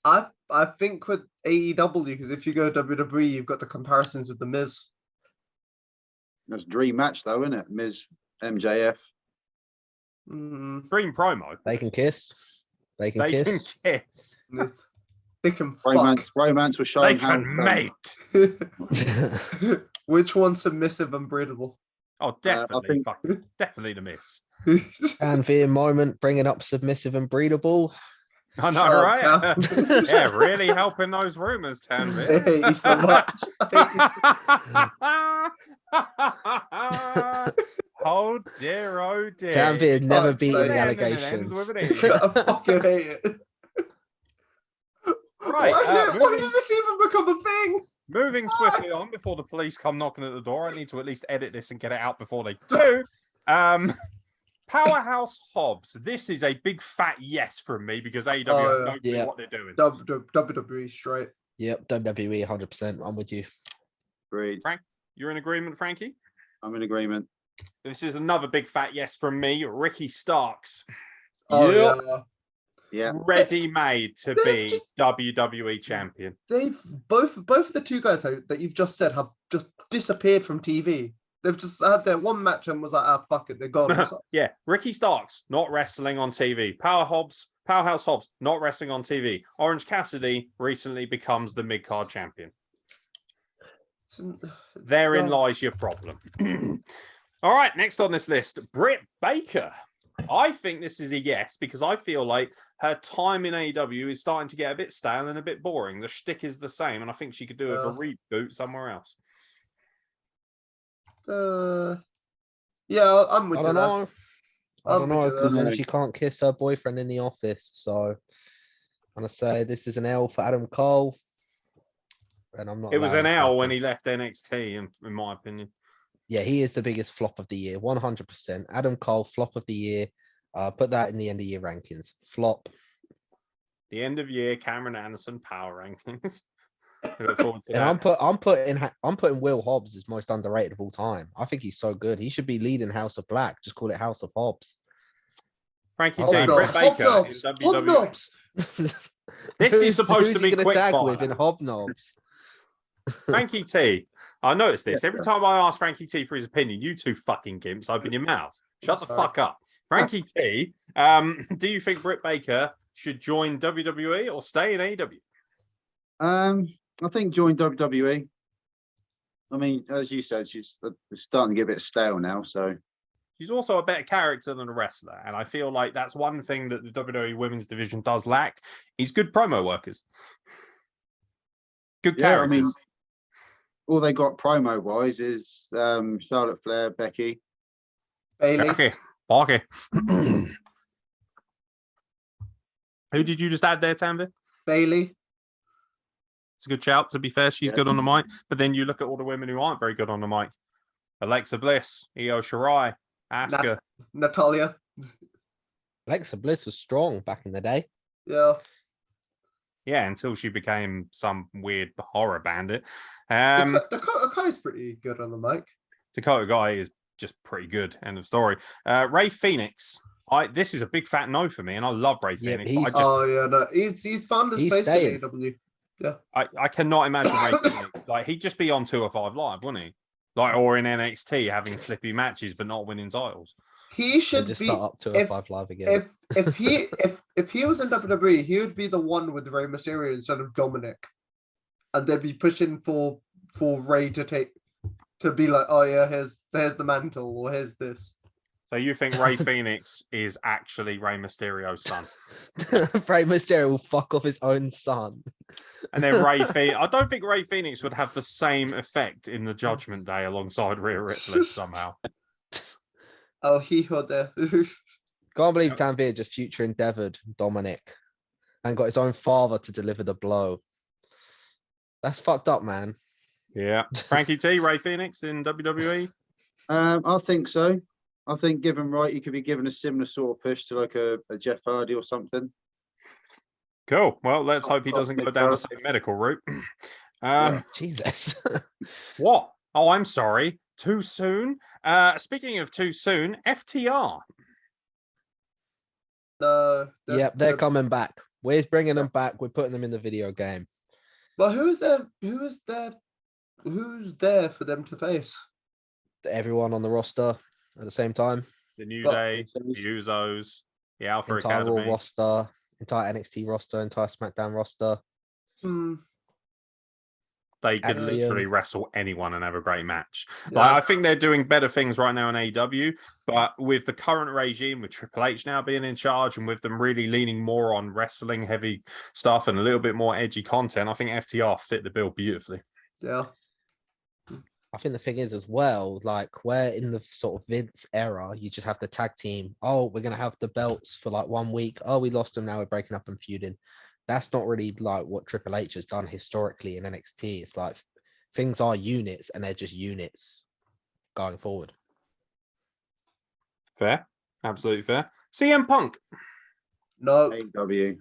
I think with AEW, because if you go WWE, you've got the comparisons with the Miz. That's a dream match though, isn't it? Miz MJF. Dream promo. They can kiss. They can They kiss. can kiss. They can Romance was They showing how can it's done. mate. Which one's submissive and breedable? Oh, definitely. think- Fuck, definitely the miss. Tanvir moment, bringing up submissive and breedable. I know, Shut up, right? Cam. Yeah, really helping those rumors, I Tanvir. hate you so much. Oh dear, oh dear. Tanvir never can't beating say the it. allegations. With an E. I fucking hate it. Right, Why did this even become a thing? Moving swiftly on before the police come knocking at the door. I need to at least edit this and get it out before they do. Powerhouse Hobbs. This is a big fat yes from me because AEW Oh, have yeah. no clue Yeah. what they're doing. WWE straight. Yep, WWE 100%. I'm with you. Agreed. You're in agreement, Frankie? I'm in agreement. This is another big fat yes from me. Ricky Starks. Oh Yep. yeah. Yeah. Ready-made to They've be WWE champion. They've both of the two guys that you've just said have just disappeared from TV. They've just had their one match and was like, ah, fuck it, they're gone. It's like, Yeah, Ricky Starks not wrestling on TV. Powerhouse Hobbs not wrestling on TV. Orange Cassidy recently becomes the mid-card champion. Therein dumb. lies your problem. All right, next on this list, Britt Baker. I think this is a yes because I feel like her time in AEW is starting to get a bit stale and a bit boring. The shtick is the same, and I think she could do a reboot somewhere else. Yeah, I'm with I you. don't know. I don't know because then there. she can't kiss her boyfriend in the office. So I'm gonna say this is an L for Adam Cole. And I'm not. It was an allowing L when something. he left NXT, in my opinion. Yeah, he is the biggest flop of the year, 100%. Adam Cole, flop of the year. Put that in the end of year rankings. Flop. The end of year Cameron Anderson power rankings. I look forward to And that. I'm putting Will Hobbs as most underrated of all time. I think he's so good. He should be leading House of Black. Just call it House of Hobbs. Frankie Oh, T, no. Britt Baker in WWE. Hobnobs. This is supposed to who's he be gonna quick tag fire. with in Hobnobs. Frankie T. I noticed this. Yeah, Every time I ask Frankie T for his opinion, you two fucking gimps open your mouths. Shut the Sorry. fuck up. Frankie T, do you think Britt Baker should join WWE or stay in AEW? I think join WWE. I mean, as you said, she's starting to get a bit stale now. So She's also a better character than a wrestler. And I feel like that's one thing that the WWE women's division does lack is good promo workers. Good yeah, I characters. mean, all they got promo wise is Charlotte Flair, Becky. Bailey. Okay. Who did you just add there, Tanvir? Bailey. It's a good shout. To be fair, she's Yeah. good on the mic. But then you look at all the women who aren't very good on the mic. Alexa Bliss, Io Shirai, Asuka. Natalia. Alexa Bliss was strong back in the day. Yeah. Yeah, until she became some weird horror bandit. Dakota Kai's pretty good on the mic. Dakota Guy is just pretty good. End of story. Ray Phoenix. This is a big fat no for me, and I love Ray Yeah, Phoenix. he's- But Oh yeah, no, he's found his He's place staying. in AEW. I cannot imagine Ray Phoenix. Like he'd just be on 205 Live, wouldn't he? Like or in NXT having flippy matches but not winning titles. He And should just be. start up to a if- 5 live again. If he was in WWE, he would be the one with Rey Mysterio instead of Dominic, and they'd be pushing for Rey to be like, oh yeah, here's the mantle or here's this. So you think Ray Phoenix is actually Rey Mysterio's son? Rey Mysterio will fuck off his own son. And then Ray Phoenix. I don't think Ray Phoenix would have the same effect in the Judgment Day alongside Rhea Ripley somehow. Oh, he heard there. Can't believe Tanvir just future endeavored Dominic and got his own father to deliver the blow. That's fucked up, man. Yeah. Frankie T, Ray Phoenix in WWE. I think so. I think given right, he could be given a similar sort of push to like a Jeff Hardy or something. Cool. Well, let's hope he doesn't go down the same medical route. Jesus. What? Oh, I'm sorry. Too soon? Speaking of too soon, FTR. No. Yep, they're coming back. We're bringing them back. We're putting them in the video game. But who's there for them to face? Everyone on the roster at the same time. The New But- Day, the Usos, the Alpha Entire Raw Academy. roster, entire NXT roster, entire SmackDown roster. They could Axiom. literally wrestle anyone and have a great match. Yeah. Like, I think they're doing better things right now in AEW, but with the current regime, with Triple H now being in charge and with them really leaning more on wrestling heavy stuff and a little bit more edgy content, I think FTR fit the bill beautifully. Yeah. I think the thing is as well, like where in the sort of Vince era, you just have the tag team. Oh, we're gonna have the belts for like 1 week. Oh, we lost them. Now we're breaking up and feuding. That's not really like what Triple H has done historically in NXT. It's like things are units and they're just units going forward. Fair. Absolutely fair. CM Punk, No. AEW.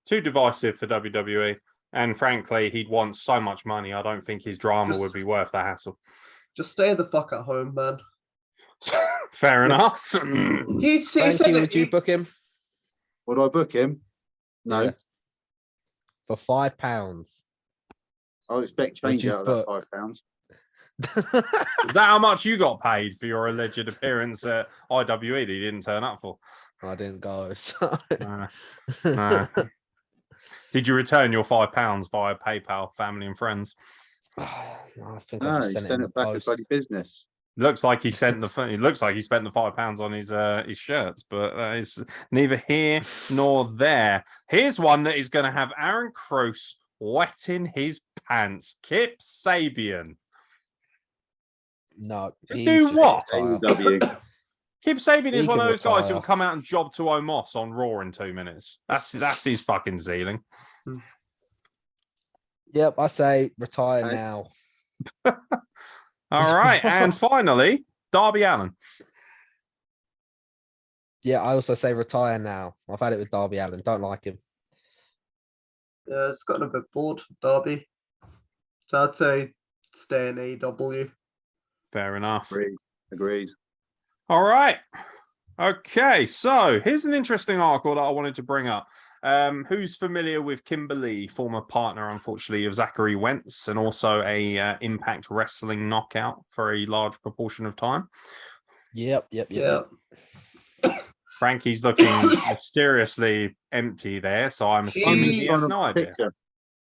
too divisive for WWE. And frankly, he'd want so much money. I don't think his drama would be worth the hassle. Just stay the fuck at home, man. Fair enough. He said Frankie, that would you book him? Would I book him? No. Yeah. For £5. I expect change you out of that book- £5. Is that how much you got paid for your alleged appearance at IWE that you didn't turn up for? I didn't go. So. Nah. Did you return your £5 via PayPal, family and friends? No, I think No, I he just sent it in sent the it back as post. bloody business. Looks like he sent the. It looks like he spent the £5 on his shirts, but that is neither here nor there. Here's one that is going to have Aaron Kroos wetting his pants. Kip Sabian. No. Do he's just what? retire. AEW. Kip Sabian He is one of can those guys who will retire. come out and job to Omos on Raw in 2 minutes. That's his fucking ceiling. Yep, I say retire Hey. now. All right, and finally, Darby Allin. Yeah, I also say retire now. I've had it with Darby Allin. Don't like him. Yeah, it's gotten a bit bored, Derby. So I'd say stay in AEW. Fair enough. Agreed. All right. Okay, so here's an interesting article that I wanted to bring up. Who's familiar with Kimberly, former partner, unfortunately, of Zachary Wentz, and also a Impact Wrestling knockout for a large proportion of time? Yep. Yeah. Frankie's looking mysteriously empty there, so I'm assuming he has no idea.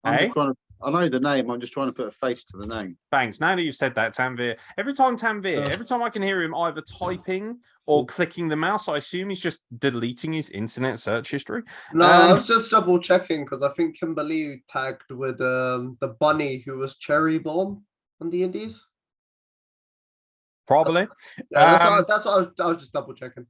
Hey? I know the name. I'm just trying to put a face to the name. Thanks. Now that you've said that, Tanvir, every time I can hear him either typing or clicking the mouse, I assume he's just deleting his internet search history. No, I was just double checking because I think Kimberly tagged with the bunny who was Cherry Bomb on the Indies. Probably. Yeah, that's what I was just double checking.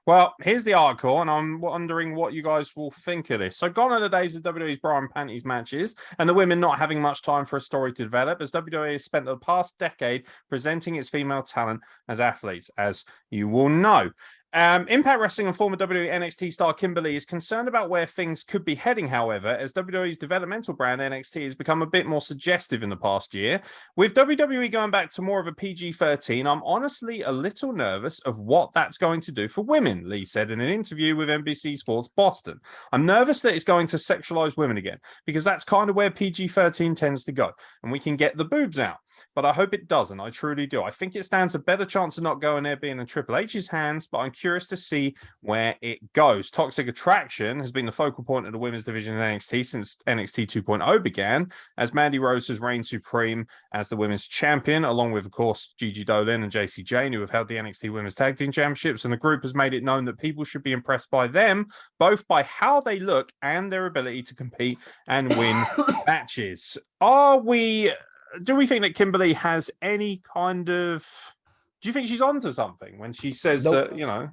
Well, here's the article, and I'm wondering what you guys will think of this. So, gone are the days of WWE's bra and panties matches, and the women not having much time for a story to develop, as WWE has spent the past decade presenting its female talent as athletes, as you will know. Impact Wrestling and former WWE NXT star Kimberly is concerned about where things could be heading, however, as WWE's developmental brand NXT has become a bit more suggestive in the past year. With WWE going back to more of a PG-13, I'm honestly a little nervous of what that's going to do for women, Lee said in an interview with NBC Sports Boston. I'm nervous that it's going to sexualize women again, because that's kind of where PG-13 tends to go, and we can get the boobs out. But I hope it doesn't. I truly do. I think it stands a better chance of not going there being in Triple H's hands, but I'm curious to see where it goes. Toxic Attraction has been the focal point of the women's division in NXT since NXT 2.0 began, as Mandy Rose has reigned supreme as the women's champion, along with, of course, Gigi Dolin and JC Jane, who have held the NXT Women's Tag Team Championships, and the group has made it known that people should be impressed by them, both by how they look and their ability to compete and win matches. Do we think that Kimberly has any kind of... Do you think she's onto something when she says that, you know...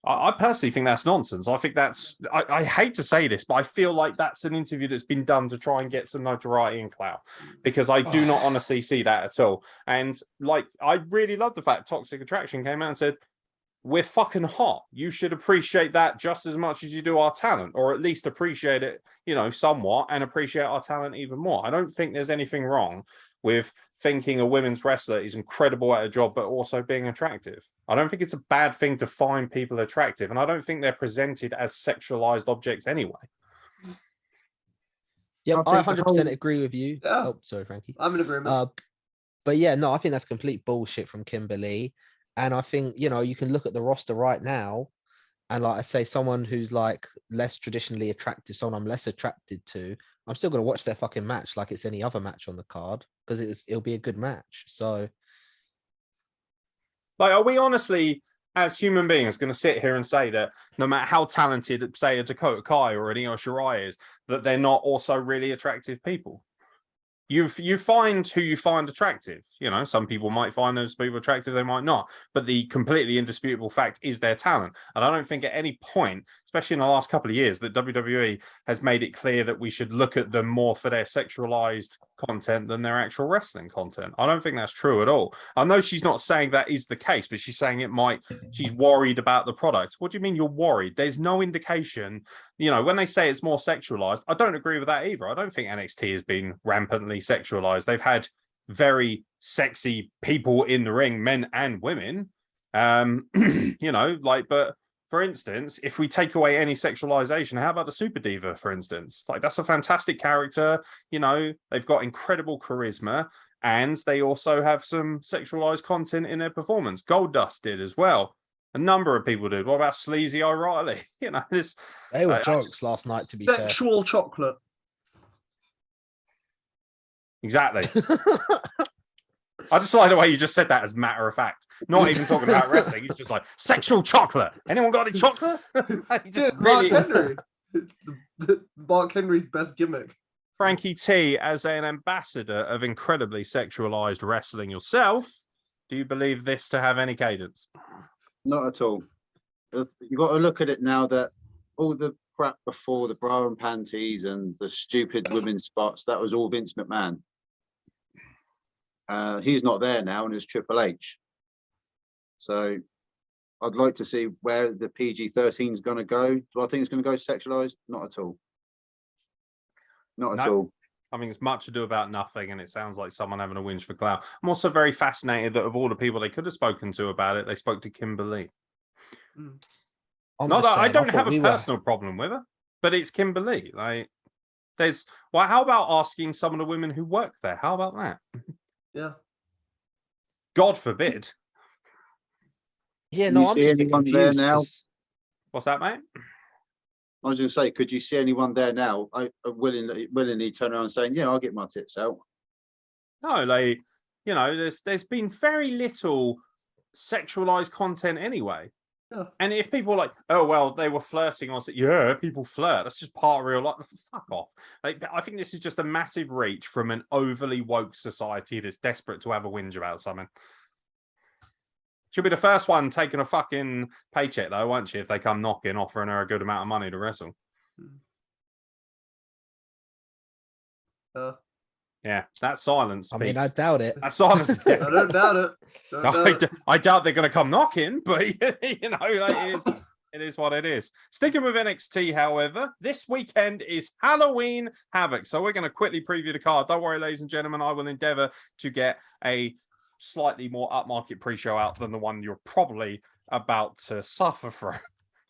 I personally think that's nonsense. I think that's... I hate to say this, but I feel like that's an interview that's been done to try and get some notoriety and clout, because I do not honestly see that at all. And, like, I really love the fact Toxic Attraction came out and said, we're fucking hot. You should appreciate that just as much as you do our talent, or at least appreciate it, you know, somewhat, and appreciate our talent even more. I don't think there's anything wrong with thinking a women's wrestler is incredible at a job, but also being attractive. I don't think it's a bad thing to find people attractive, and I don't think they're presented as sexualized objects anyway. Yep, I I think the 100% whole- agree with you. Yeah. Oh, sorry, Frankie. I'm in agreement. But yeah, no, I think that's complete bullshit from Kimberly. And I think, you know, you can look at the roster right now, and like I say, someone who's like less traditionally attractive, someone I'm less attracted to, I'm still going to watch their fucking match like it's any other match on the card, because it'll be a good match. So, like, are we honestly, as human beings, going to sit here and say that no matter how talented, say, a Dakota Kai or an Io Shirai is, that they're not also really attractive people? You find who you find attractive. You know, some people might find those people attractive, they might not. But the completely indisputable fact is their talent. And I don't think at any point, especially in the last couple of years, that WWE has made it clear that we should look at them more for their sexualized content than their actual wrestling content. I don't think that's true at all. I know she's not saying that is the case, but she's saying she's worried about the product. What do you mean you're worried? There's no indication. You know, when they say it's more sexualized, I don't agree with that either. I don't think NXT has been rampantly sexualized. They've had very sexy people in the ring, men and women. You know, like, but for instance, if we take away any sexualization, how about the Super Diva, for instance? Like, that's a fantastic character. You know, they've got incredible charisma, and they also have some sexualized content in their performance. Goldust did as well. A number of people did. What about Sleazy O'Reilly? You know, this They were I jokes just- last night, to be fair. Sexual chocolate. exactly. I just like the way you just said that as matter of fact. Not even talking about wrestling. It's just like sexual chocolate. Anyone got any chocolate? He just Dude, Mark really- Henry. Mark Henry's best gimmick. Frankie T, as an ambassador of incredibly sexualized wrestling yourself, do you believe this to have any cadence? Not at all. You got to look at it now that all the crap before the bra and panties and the stupid women's spots, that was all Vince McMahon. He's not there now, and it's Triple H. So I'd like to see where the PG-13 is going to go. Do I think it's going to go sexualized? Not at all. Not at No. all. I mean, it's much ado about nothing, and it sounds like someone having a whinge for clout. I'm also very fascinated that of all the people they could have spoken to about it, they spoke to Kimberly. I'm Not just that I saying, don't thought have a we were- personal problem with her, but it's Kimberly. Like, there's well, how about asking some of the women who work there? How about that? Yeah. God forbid. Yeah, Can no, you I'm see just a bit anyone there confused. now? 'Cause What's that, mate? I was going to say, could you see anyone there now willingly turn around saying, yeah, I'll get my tits out? No, like, you know, there's been very little sexualized content anyway. Yeah. And if people are like, oh well, they were flirting, I was like, yeah, people flirt. That's just part of real life. Fuck off. Like, I think this is just a massive reach from an overly woke society that's desperate to have a whinge about something. She'll be the first one taking a fucking paycheck, though, won't she? If they come knocking, offering her a good amount of money to wrestle. Yeah, that silence. I mean, I speaks. doubt it. That silence. I don't doubt it. Don't No, doubt it. I doubt they're going to come knocking, but you know, like, it is what it is. Sticking with NXT, however, this weekend is Halloween Havoc. So we're going to quickly preview the card. Don't worry, ladies and gentlemen, I will endeavor to get a slightly more upmarket pre-show out than the one you're probably about to suffer from.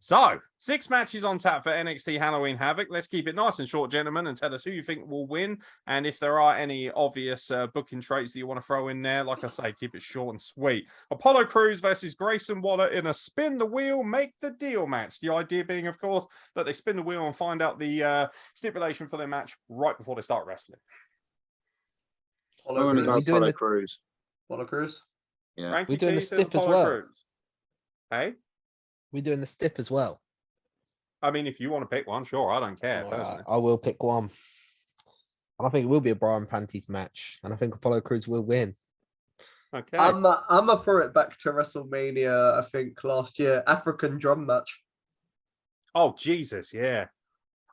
So, 6 matches on tap for NXT Halloween Havoc. Let's keep it nice and short, gentlemen, and tell us who you think will win. And if there are any obvious booking traits that you want to throw in there, like I say, keep it short and sweet. Apollo Crews versus Grayson Waller in a spin the wheel, make the deal match. The idea being, of course, that they spin the wheel and find out the stipulation for their match right before they start wrestling. I'm going to go we doing Apollo the- Crews. Apollo Crews. Yeah. Frankie We're doing T the says stip as Apollo well. Crews. Hey? We're doing the stip as well. I mean, if you want to pick one, sure, I don't care. All personally. right, I will pick one. And I think it will be a bra and panties match. And I think Apollo Crews will win. Okay. I'm gonna throw it back to WrestleMania. I think last year African drum match. Oh, Jesus, yeah.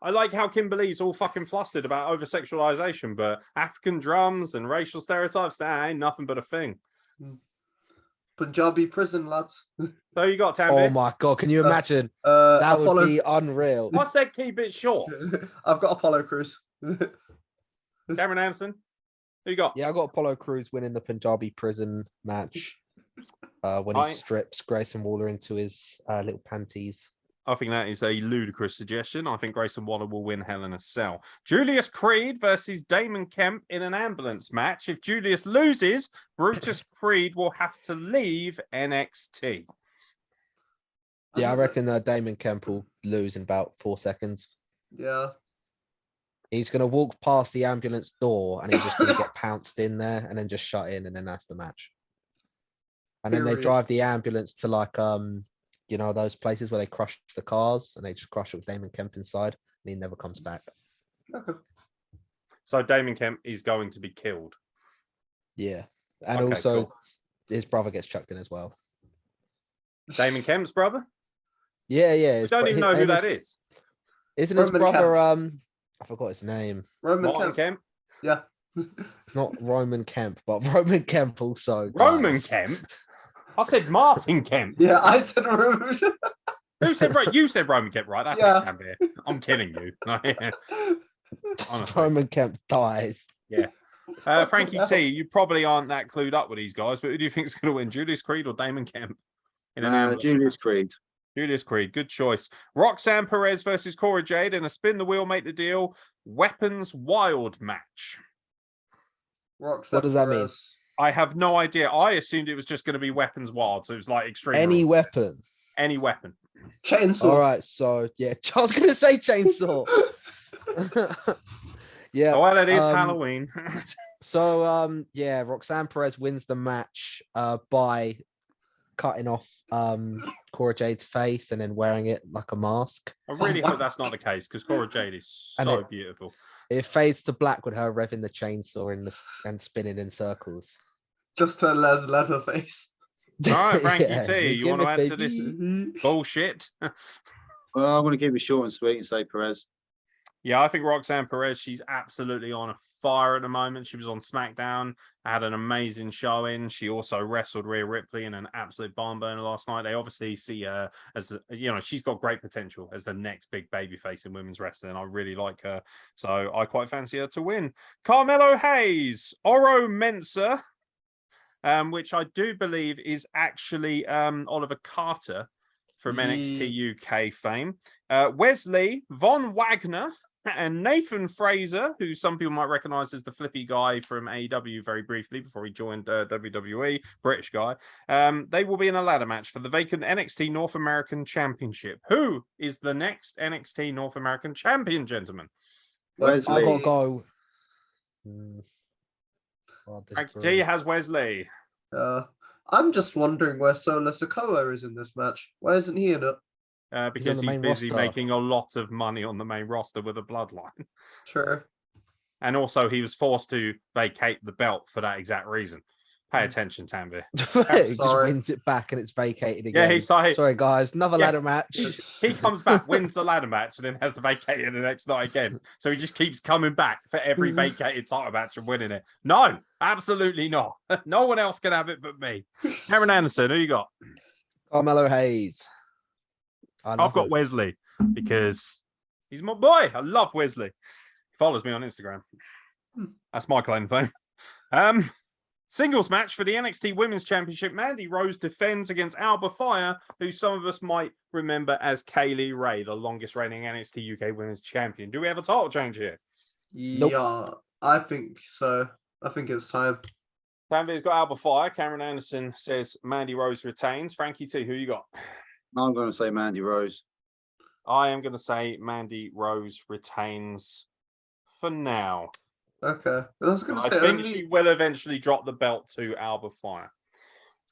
I like how Kimberly's all fucking flustered about over-sexualization, but African drums and racial stereotypes, that ain't nothing but a thing. Punjabi prison lads. So you got Oh Tanvir. my God, can you imagine? That That would be unreal. I said keep it short. I've got Apollo Crews. Cameron Anderson, who you got? Yeah, I got Apollo Crews winning the Punjabi prison match when he I- strips Grayson Waller into his little panties. I think that is a ludicrous suggestion. I think Grayson Waller will win Hell in a Cell. Julius Creed versus Damon Kemp in an ambulance match. If Julius loses, Brutus Creed will have to leave NXT. Yeah, I reckon Damon Kemp will lose in about 4 seconds. Yeah. He's going to walk past the ambulance door and he's just going to get pounced in there and then just shut in, and then that's the match. And then they Period. drive the ambulance to like you know, those places where they crush the cars, and they just crush it with Damon Kemp inside, and he never comes back. Okay. So Damon Kemp is going to be killed. Yeah. And Okay, also cool. his brother gets chucked in as well. Damon Kemp's brother? Yeah, yeah. We don't even know who that is. Isn't his Roman brother Kemp. I forgot his name. Roman Martin Kemp. Kemp? Yeah. It's not Roman Kemp, but Roman Kemp also Roman dies. Kemp? I said Martin Kemp. Yeah, I said Roman. Who said right? You said Roman Kemp, right? That's Yeah. it, Tanvir. I'm kidding you. Honestly. Roman Kemp dies. Frankie T, you probably aren't that clued up with these guys, but who do you think is going to win, Julius Creed or Damon Kemp? in an ambulance Julius match. Creed. Julius Creed, good choice. Roxanne Perez versus Cora Jade in a spin the wheel, make the deal. Weapons Wild match. Roxanne What does that mean? Perez. I have no idea. I assumed it was just going to be Weapons Wild, so it was like extreme. Any rules. weapon. Any weapon. Chainsaw. All right, so yeah, I was gonna say chainsaw. Yeah. Oh, well, it is Halloween. So yeah, Roxanne Perez wins the match by cutting off Cora Jade's face and then wearing it like a mask. I really hope that's not the case because Cora Jade is so beautiful. It fades to black with her revving the chainsaw and spinning in circles. Just her leather face. All right, Frankie Yeah, T, you want to add to this bullshit? Well, I'm going to keep it short and sweet and say Perez. Yeah, I think Roxanne Perez, she's absolutely on a fire at the moment. She was on SmackDown, had an amazing showing. She also wrestled Rhea Ripley in an absolute barn burner last night. They obviously see her as, she's got great potential as the next big babyface in women's wrestling. I really like her. So I quite fancy her to win. Carmelo Hayes, Oro Mensah, which I do believe is actually Oliver Carter from NXT UK fame. Wesley, Von Wagner, and Nathan Fraser, who some people might recognize as the flippy guy from AEW very briefly before he joined WWE, British guy. They will be in a ladder match for the vacant NXT North American Championship. Who is the next NXT North American champion, gentlemen? Wesley. I gotta go. Frankie T has Wesley. I'm just wondering where Solo Sikoa is in this match. Why isn't he in it? Because he's main busy roster. making a lot of money on the main roster with a bloodline. Sure. And also he was forced to vacate the belt for that exact reason. Pay attention, Tanvir. He just Sorry. wins it back and it's vacated again. Yeah, he's like, Sorry guys, another ladder match. he comes back, wins the ladder match, and then has to vacate it the next night again. So he just keeps coming back for every vacated title match and winning it. No, absolutely not. No one else can have it but me. Aeron Anderson, who you got? Carmelo Hayes. I've got Wesley because he's my boy. I love Wesley. He follows me on Instagram. That's my claim to fame. Singles match for the NXT Women's Championship. Mandy Rose defends against Alba Fire, who some of us might remember as Kaylee Ray, the longest reigning NXT UK Women's Champion. Do we have a title change here? Nope. Yeah, I think so. I think it's time. Tanvir's got Alba Fire. Cameron Anderson says Mandy Rose retains. Frankie T, who you got? I'm going to say Mandy Rose. I am going to say Mandy Rose retains for now. Okay. I was going to I say think she will eventually drop the belt to Alba Fire.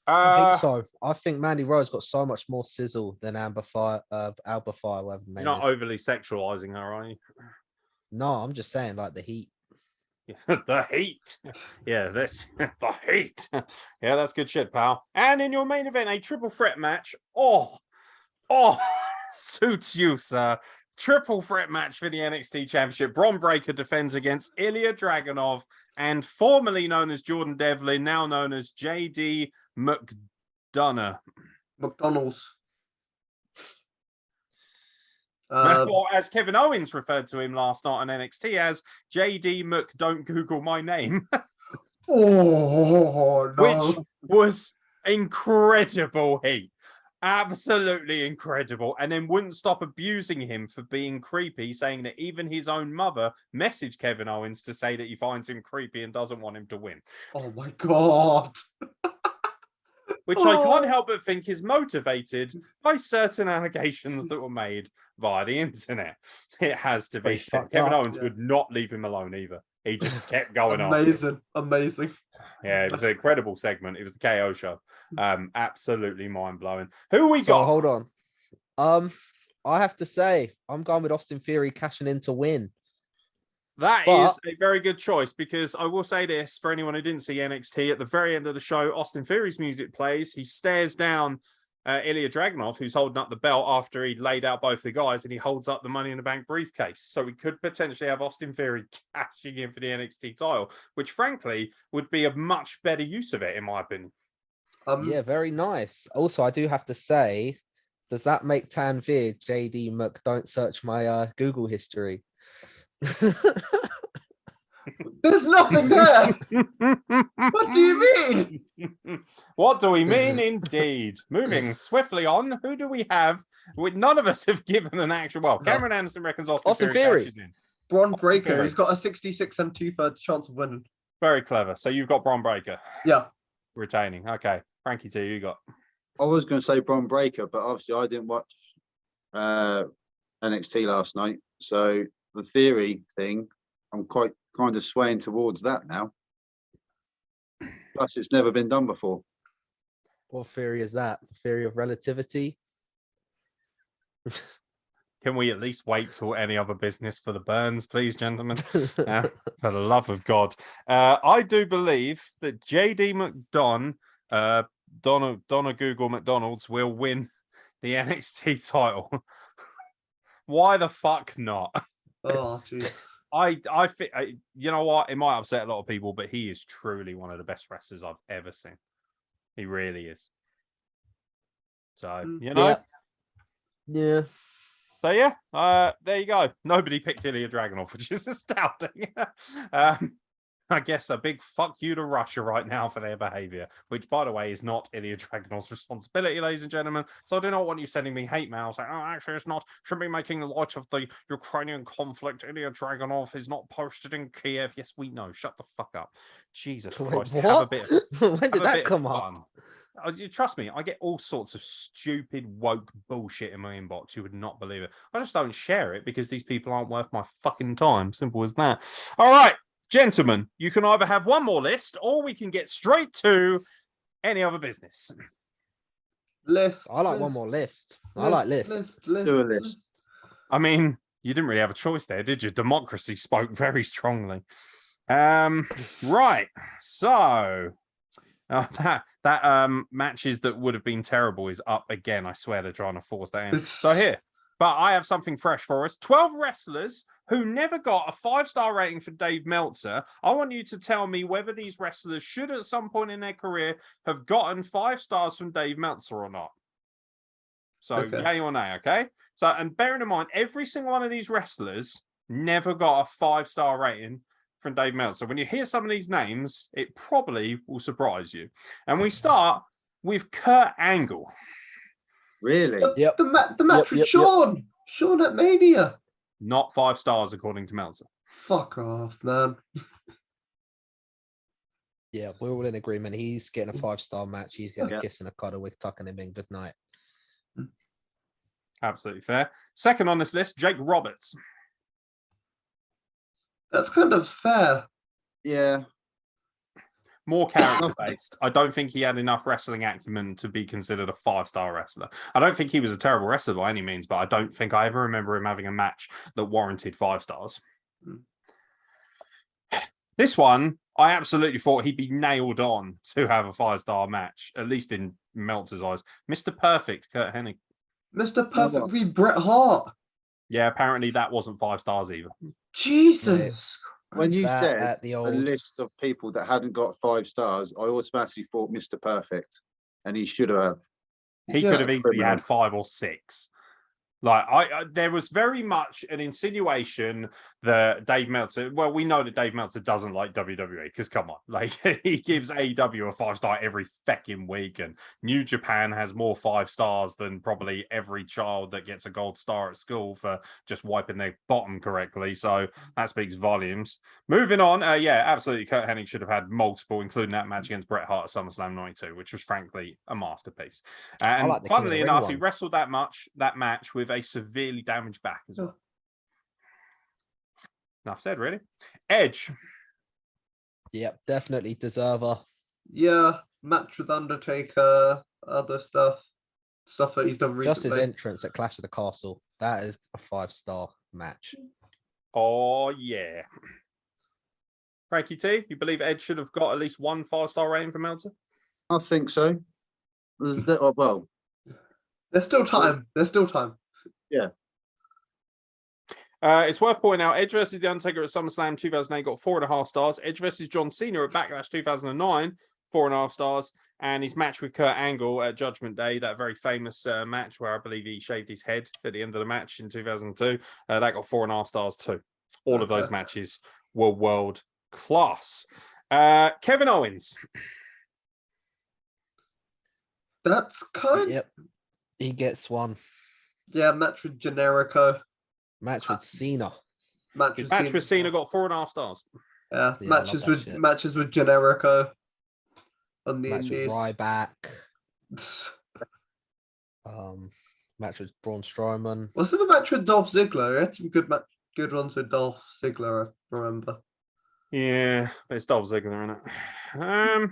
I think so. I think Mandy Rose got so much more sizzle than Alba Fire, whatever the name You're not is. overly sexualizing her, are you? No, I'm just saying like the heat. The heat. Yeah, that's the heat. Yeah, that's good shit, pal. And in your main event, a triple threat match. Oh, suits you, sir. Triple threat match for the NXT Championship. Bron Breakker defends against Ilya Dragunov and formerly known as Jordan Devlin, now known as JD McDonough. McDonald's. Or as Kevin Owens referred to him last night on NXT as JD Mc Don't Google My Name. Oh, no. Which was incredible heat. Absolutely incredible. And then wouldn't stop abusing him for being creepy, saying that even his own mother messaged Kevin Owens to say that he finds him creepy and doesn't want him to win. Oh, my God. Which I can't help but think is motivated by certain allegations that were made via the internet. It has to be Pretty said. fucked Kevin up, Owens would not leave him alone either. He just kept going on. Amazing. Yeah, it was an incredible segment. It was the KO show. Absolutely mind-blowing. Who we So got? hold on. I have to say, I'm going with Austin Theory cashing in to win. That is a very good choice because I will say this for anyone who didn't see NXT at the very end of the show, Austin Theory's music plays. He stares down Ilya Dragunov, who's holding up the belt after he laid out both the guys, and he holds up the Money in the Bank briefcase. So we could potentially have Austin Theory cashing in for the NXT title, which frankly would be a much better use of it, in my opinion. Yeah, very nice. Also, I do have to say, does that make Tanvir JD Mc Don't search my Google history? There's nothing there. What do you mean? What do we mean, indeed? Moving swiftly on, who do we have? None of us have given an actual. Well, Cameron Anderson reckons Austin Theory cashes in. Braun Breaker. He's got a 66 and 2/3 chance of winning. Very clever. So you've got Braun Breaker. Yeah. Retaining. Okay. Frankie T, you got. I was going to say Braun Breaker, but obviously I didn't watch NXT last night. So the Theory thing, I'm quite kind of swaying towards that now. Plus, it's never been done before. What theory is that? Theory of relativity? Can we at least wait till any other business for the Burns, please, gentlemen? For the love of God. I do believe that JD McDon, Donna Google McDonald's, will win the NXT title. Why the fuck not? Oh, jeez. I think, you know what? It might upset a lot of people, but he is truly one of the best wrestlers I've ever seen. He really is. So, you know. Yeah. So, yeah, there you go. Nobody picked Ilya Dragunov, which is astounding. I guess a big fuck you to Russia right now for their behavior, which, by the way, is not Ilya Dragunov's responsibility, ladies and gentlemen. So I do not want you sending me hate mail saying, oh, actually, it's not. Shouldn't be making light of the Ukrainian conflict. Ilya Dragunov is not posted in Kiev. Yes, we know. Shut the fuck up. Jesus Christ. What? Have a bit of, when did that come up? Trust me, I get all sorts of stupid woke bullshit in my inbox. You would not believe it. I just don't share it because these people aren't worth my fucking time. Simple as that. All right. Gentlemen, you can either have one more list or we can get straight to any other business. List. I like one more list. I like list. Do a list. I mean, you didn't really have a choice there, did you? Democracy spoke very strongly. Right. So that matches that would have been terrible is up again. I swear they're trying to force that in. So here. But I have something fresh for us. 12 wrestlers who never got a 5-star rating for Dave Meltzer. I want you to tell me whether these wrestlers should at some point in their career have gotten 5 stars from Dave Meltzer or not. So, yay or nay, okay? So, and bearing in mind, every single one of these wrestlers never got a 5-star rating from Dave Meltzer. When you hear some of these names, it probably will surprise you. And we start with Kurt Angle. Really? Yep. The match with Sean. Yep. Sean at Mania. Not 5 stars, according to Meltzer. Fuck off, man. Yeah, we're all in agreement. He's getting a 5-star match. He's getting a kiss and a cuddle. We're tucking him in. Good night. Absolutely fair. Second on this list, Jake Roberts. That's kind of fair. Yeah. More character-based. I don't think he had enough wrestling acumen to be considered a 5-star wrestler. I don't think he was a terrible wrestler by any means, but I don't think I ever remember him having a match that warranted 5 stars. This one, I absolutely thought he'd be nailed on to have a 5-star match, at least in Meltzer's eyes. Mr. Perfect, Kurt Hennig. Mr. Perfect v. Bret Hart. Yeah, apparently that wasn't 5 stars either. Jesus. When you That said a list of people that hadn't got 5 stars, I automatically thought Mr. Perfect, and he should have. He could have easily had 5 or 6. Like there was very much an insinuation that Dave Meltzer. Well, we know that Dave Meltzer doesn't like WWE because come on, like he gives AEW a 5-star every fucking week, and New Japan has more 5 stars than probably every child that gets a gold star at school for just wiping their bottom correctly. So that speaks volumes. Moving on, yeah, absolutely. Kurt Hennig should have had multiple, including that match against Bret Hart at SummerSlam '92, which was frankly a masterpiece. And like funnily enough, he wrestled that match with a severely damaged back as well. Enough said, really. Edge. Yep, definitely deserver. Yeah, match with Undertaker, other stuff that he's done recently. Just his entrance at Clash of the Castle. That is a 5-star match. Oh, yeah. Frankie T, you believe Edge should have got at least 1 5-star rating from Meltzer? I think so. Well, there's still time. Yeah. It's worth pointing out, Edge versus The Undertaker at SummerSlam 2008 got 4.5 stars. Edge versus John Cena at Backlash 2009, 4.5 stars. And his match with Kurt Angle at Judgment Day, that very famous match where I believe he shaved his head at the end of the match in 2002, that got 4.5 stars too. All of those matches were world Class. Kevin Owens. That's kind. Yep. He gets one. Yeah, match with Generico. Match with Cena. His match with Cena got 4.5 stars. Yeah, Yeah, I love matches that with shit. matches with Generico on the Match with Indies. Ryback. Match with Braun Strowman. Was it the match with Dolph Ziggler? He had some good ones with Dolph Ziggler, I remember. Yeah, but it's Dolph Ziggler, isn't it?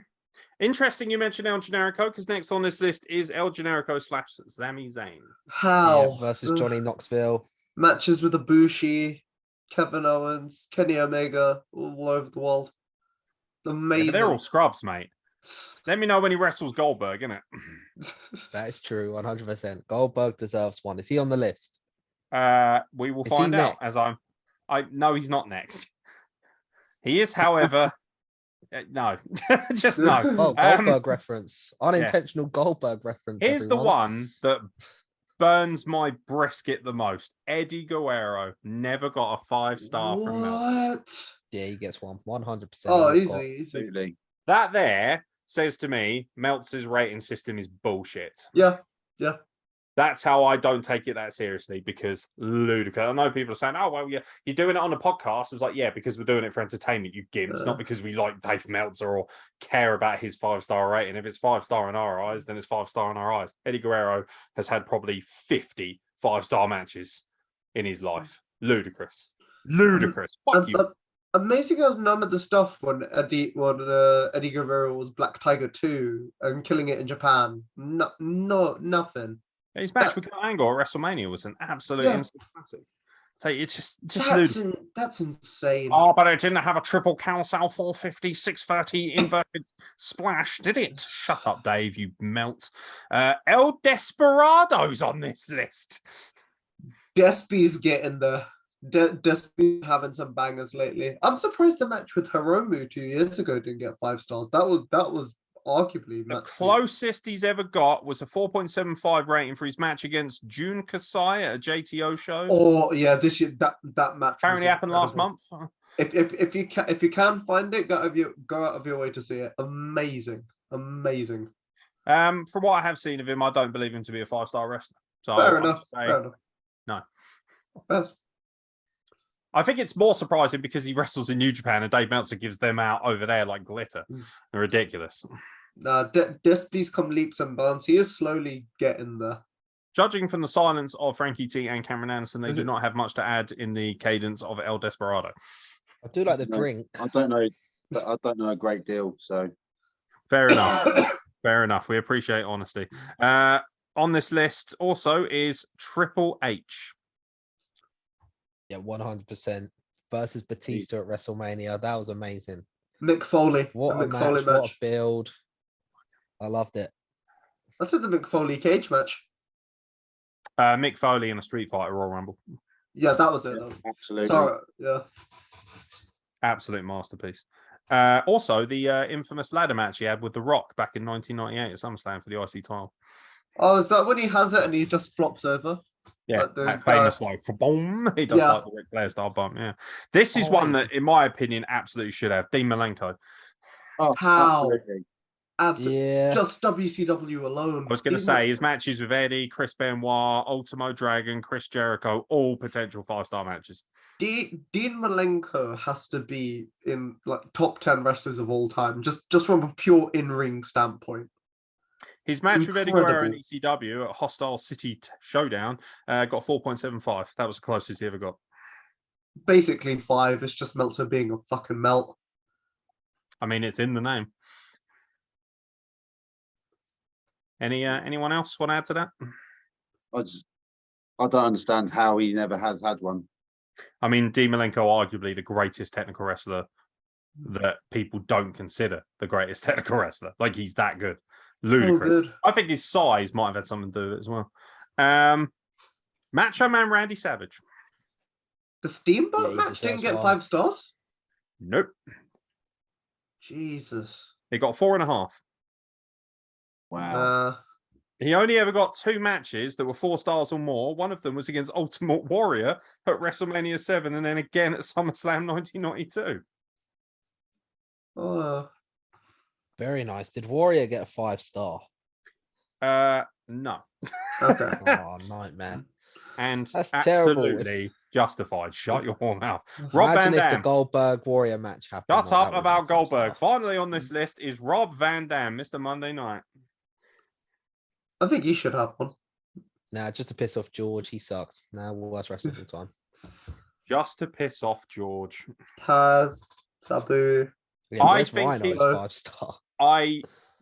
Interesting you mentioned El Generico, because next on this list is El Generico / Sami Zayn. How? Yeah, versus Johnny Knoxville. Matches with Ibushi, Kevin Owens, Kenny Omega, all over the world. Yeah, Amazing. but they're all scrubs, mate. Let me know when he wrestles Goldberg, innit? That is true, 100%. Goldberg deserves one. Is he on the list? We will Is he find out next? as I no, he's not next. He is, however, no, just no. Oh, Goldberg reference. Unintentional Goldberg reference. Here's the everyone. one that burns my brisket the most. Eddie Guerrero never got a 5-star from Mel. What? Yeah, he gets one. 100%. Oh, He's got- easy. Absolutely. That there says to me, Meltzer's rating system is bullshit. Yeah. That's how I don't take it that seriously, because ludicrous. I know people are saying, oh, well, yeah, you're doing it on a podcast. It's like, yeah, because we're doing it for entertainment, you gimps, not because we like Dave Meltzer or care about his 5-star rating. If it's 5-star in our eyes, then it's 5-star in our eyes. Eddie Guerrero has had probably 50 5-star matches in his life. Ludicrous. Fuck you. Amazing how none of the stuff when Eddie Guerrero was Black Tiger 2 and killing it in Japan. Nothing. His match with Kurt Angle at WrestleMania was an absolute instant classic. So it's just ludicrous. That's insane. Oh, but it didn't have a triple Calsal 450 630 inverted splash, did it? Shut up, Dave, you melt. El Desperado's on this list. Despy's getting the Despy having some bangers lately. I'm surprised the match with Hiromu 2 years ago didn't get 5 stars. That was arguably The match closest he's ever got was a 4.75 rating for his match against June Kasai at a JTO show. Oh yeah, this year that match Apparently was happened last incredible. month. If you can find it, go out of your way to see it. Amazing. From what I have seen of him, I don't believe him to be a 5-star wrestler. So Fair I'll enough. say Fair enough. no. That's I think it's more surprising because he wrestles in New Japan and Dave Meltzer gives them out over there like glitter. They're ridiculous. Despy's come leaps and bounds. He is slowly getting there. Judging from the silence of Frankie T and Cameron Anderson, they do not have much to add in the cadence of El Desperado. I do like the No, drink. I don't know, but I don't know a great deal. So Fair enough. Fair enough. We appreciate honesty. On this list also is Triple H. Yeah, 100%. Versus Batista at WrestleMania. That was amazing. Mick Foley. What the a Mick match. Foley What a match. build. I loved it. I said the Mick Foley cage match. Mick Foley in a Street Fighter Royal Rumble. Yeah, that was it. absolutely. Sorry. Yeah. Absolute masterpiece. Also, the infamous ladder match he had with The Rock back in 1998 at SummerSlam for the IC title. Oh, is that when he has it and he just flops over? Yeah, Like the that guy- famous like boom. He does Yeah. like the Ric Flair style bump. Yeah, this is Oh, one wait. that, in my opinion, absolutely should have Dean Malenko. Oh, How? absolutely. Absolutely. Yeah. Just WCW alone. I was going to say his matches with Eddie, Chris Benoit, Ultimo Dragon, Chris Jericho, all potential 5-star matches. Dean Malenko has to be in like top 10 wrestlers of all time, just from a pure in-ring standpoint. His match with Eddie Guerrero in Incredible. ECW at Hostile City Showdown got 4.75. That was the closest he ever got. Basically 5. It's just Meltzer being a fucking melt. I mean, it's in the name. Anyone else want to add to that? I don't understand how he never has had one. I mean, Dean Malenko, arguably the greatest technical wrestler that people don't consider the greatest technical wrestler. Like, he's that good. Ludicrous. good. I think his size might have had something to do with it as well. Macho Man Randy Savage. The Steamboat Yeah, he match didn't deserves get one. 5 stars? Nope. Jesus. It got 4.5. Wow. He only ever got 2 matches that were 4 stars or more. One of them was against Ultimate Warrior at WrestleMania 7 and then again at SummerSlam 1992. Oh, Very nice. Did Warrior get a 5-star? No. okay. Oh, nightmare. And That's terrible. absolutely justified. Shut your whore mouth. Rob Imagine Van if the Dam. Goldberg Warrior match happened. Shut man, up that would've about been 5-star. Goldberg. Finally on this list is Rob Van Dam, Mr. Monday Night. I think he should have one. Nah, just to piss off George, he sucks. Nah, worst wrestler of all time. Just to piss off George. Taz, Sabu. Yeah, I where's think Rhino's he's- 5-star?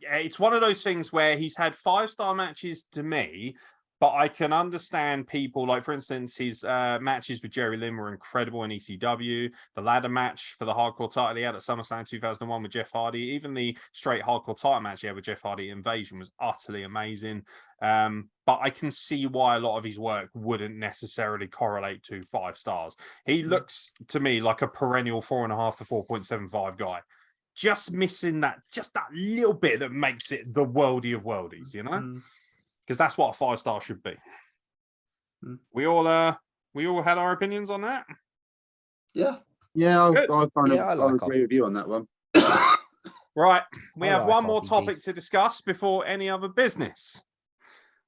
It's one of those things where he's had 5-star matches to me, but I can understand people like, for instance, his matches with Jerry Lynn were incredible in ECW. The ladder match for the hardcore title he had at SummerSlam 2001 with Jeff Hardy. Even the straight hardcore title match he had with Jeff Hardy at Invasion was utterly amazing. But I can see why a lot of his work wouldn't necessarily correlate to 5 stars. He looks to me like a perennial 4.5 to 4.75 guy. Just missing that little bit that makes it the worldie of worldies, you know? Mm. Because that's what a 5-star should be. Mm. We all had our opinions on that. Yeah. Yeah, I Good. kind of Yeah, I like agree with you on that one. Right, we I have like one more RVD. topic to discuss before any other business,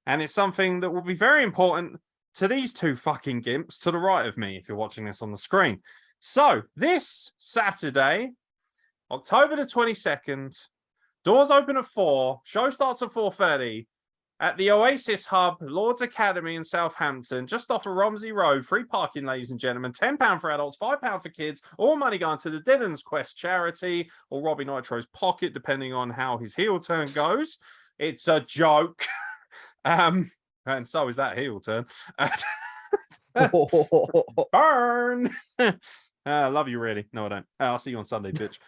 and it's something that will be very important to these two fucking gimps to the right of me if you're watching this on the screen. So this Saturday, October the 22nd, doors open at 4, show starts at 4:30 at the Oasis Hub, Lords Academy in Southampton, just off of Romsey Road. Free parking, ladies and gentlemen. £10 for adults, £5 for kids. All money going to the Dylan's Quest charity or Robbie Nitro's pocket, depending on how his heel turn goes. It's a joke. And so is that heel turn. Burn. I love you, really. No, I don't. I'll see you on Sunday, bitch.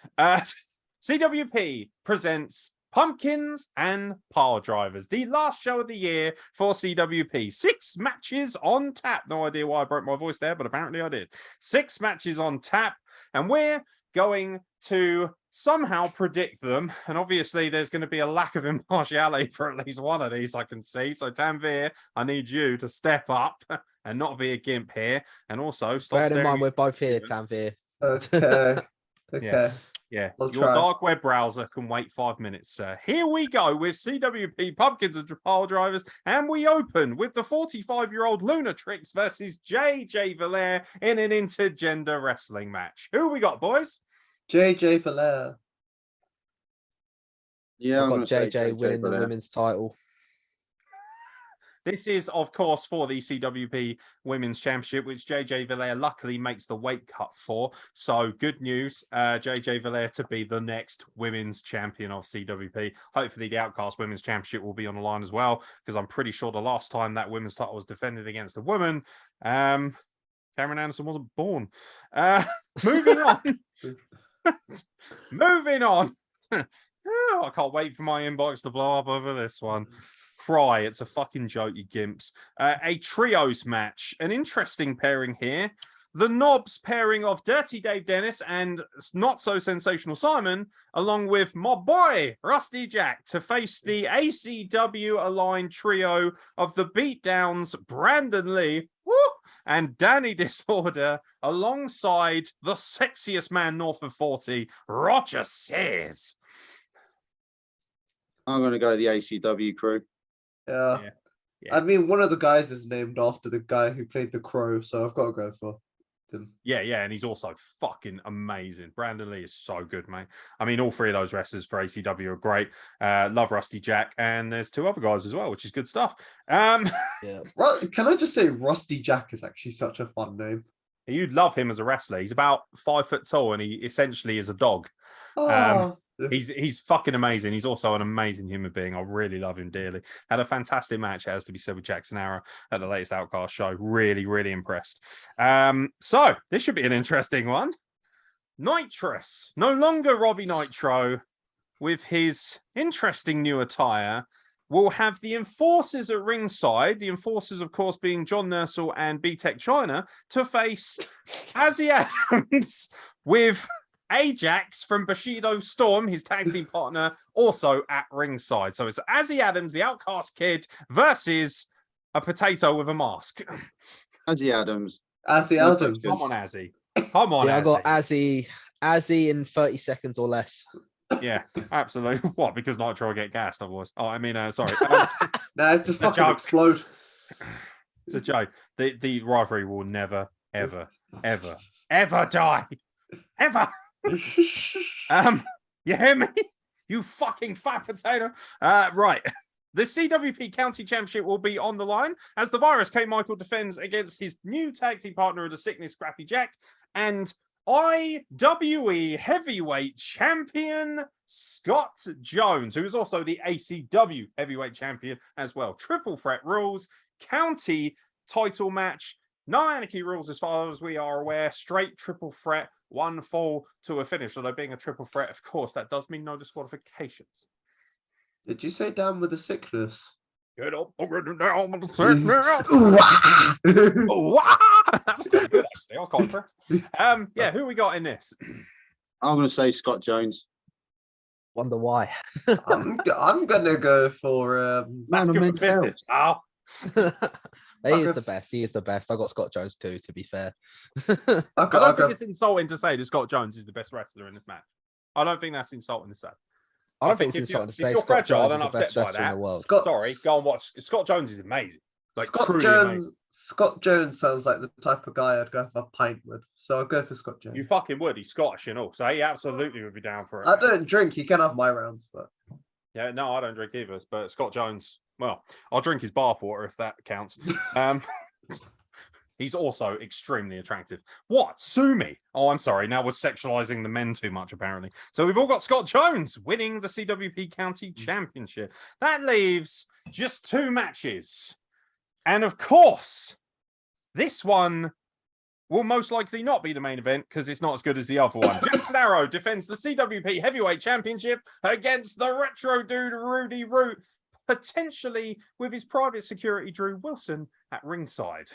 CWP presents Pumpkins and Piledrivers, the last show of the year for CWP. 6 matches on tap. No idea why I broke my voice there, but apparently I did. 6 matches on tap, and we're going to somehow predict them. And obviously, there's going to be a lack of impartiality for at least one of these, I can see. So, Tanvir, I need you to step up and not be a gimp here. And also, stop Bear in staring mind, we're both here, Steven. Tanvir. Okay. Okay. Yeah, I'll your try. dark web browser can wait 5 minutes, sir. Here we go with CWP Pumpkins and Piledrivers, and we open with the 45-year-old Lunatrix versus JJ Valair in an intergender wrestling match. Who we got, boys? JJ Valair. Yeah, I've I'm got going to say JJ winning the Valair. women's title. This is, of course, for the CWP Women's Championship, which JJ Valair luckily makes the weight cut for. So good news, JJ Valair to be the next women's champion of CWP. Hopefully the Outcast Women's Championship will be on the line as well, because I'm pretty sure the last time that women's title was defended against a woman, Cameron Anderson wasn't born. Moving on. Moving on. Oh, I can't wait for my inbox to blow up over this one. Cry, it's a fucking joke, you gimps. A trios match, an interesting pairing here. The Knobs pairing of Dirty Dave Dennis and not so sensational Simon, along with my boy Rusty Jack, to face the ACW aligned trio of the Beatdowns, Brandon Lee, and Danny Disorder, alongside the sexiest man north of 40, Roger Sears. I'm going to go the ACW crew. Yeah. Yeah. I mean, one of the guys is named after the guy who played the Crow, so I've got to go for him. Yeah, and he's also fucking amazing. Brandon Lee is so good, mate. I mean, all 3 of those wrestlers for ACW are great. Love Rusty Jack, and there's 2 other guys as well, which is good stuff. Yeah. Can I just say Rusty Jack is actually such a fun name? You'd love him as a wrestler. He's about 5 foot tall, and he essentially is a dog. Oh, He's fucking amazing. He's also an amazing human being. I really love him dearly. Had a fantastic match, it has to be said, with Jackson Arrow at the latest Outcast show. Really, really impressed. So this should be an interesting one. Nitrous, no longer Robbie Nitro, with his interesting new attire, will have the Enforcers at ringside. The Enforcers, of course, being John Nursel and B-Tech China, to face Azzy Adams with Ajax from Bushido Storm, his tag team partner, also at ringside. So it's Azzy Adams, the Outcast Kid, versus a potato with a mask. Azzy Adams. Azzy No Adams. Come on, Azzy. Come on, Yeah, I Azzy. got Azzy in 30 seconds or less. Yeah, absolutely. What? Because Nitro will get gassed otherwise. Oh, I mean, sorry. Nah, just a fucking joke. explode. It's a joke. The rivalry will never, ever, ever, ever die. Ever. You hear me? You fucking fat potato. Right. The CWP County Championship will be on the line as the Virus K. Michael defends against his new tag team partner of the Sickness, Scrappy Jack, and IWE Heavyweight Champion Scott Jones, who is also the ACW Heavyweight Champion as well. Triple threat rules, county title match, no anarchy rules as far as we are aware. Straight triple threat, one fall to a finish. Although being a triple threat, of course, that does mean no disqualifications. Did you say down with the sickness? Get up, down with the sickness. That was quite good, actually. I was quite impressed. Yeah, who we got in this? I'm going to say Scott Jones. Wonder why. I'm gonna go for That's good for business. Oh. He is the best. He is the best. I got Scott Jones too, to be fair. I don't think it's insulting to say that Scott Jones is the best wrestler in this match. I don't think that's insulting to say. I don't think it's insulting to say if you're Scott fragile, Jones then is the best upset by wrestler in the that. world. Sorry, go and watch. Scott Jones is amazing. Like truly amazing. Scott Jones sounds like the type of guy I'd go for a pint with. So I'll go for Scott Jones. You fucking would. He's Scottish and all, so he absolutely would be down for it. I don't drink. You can have my rounds, but yeah, no, I don't drink either. But Scott Jones, well, I'll drink his bath water if that counts. He's also extremely attractive. What? Sue me. Oh, I'm sorry. Now we're sexualizing the men too much, apparently. So we've all got Scott Jones winning the CWP County Championship. That leaves just 2 matches. And of course, this one will most likely not be the main event because it's not as good as the other one. Jackson Arrow defends the CWP Heavyweight Championship against the retro dude Rudy Root, potentially with his private security Drew Wilson at ringside.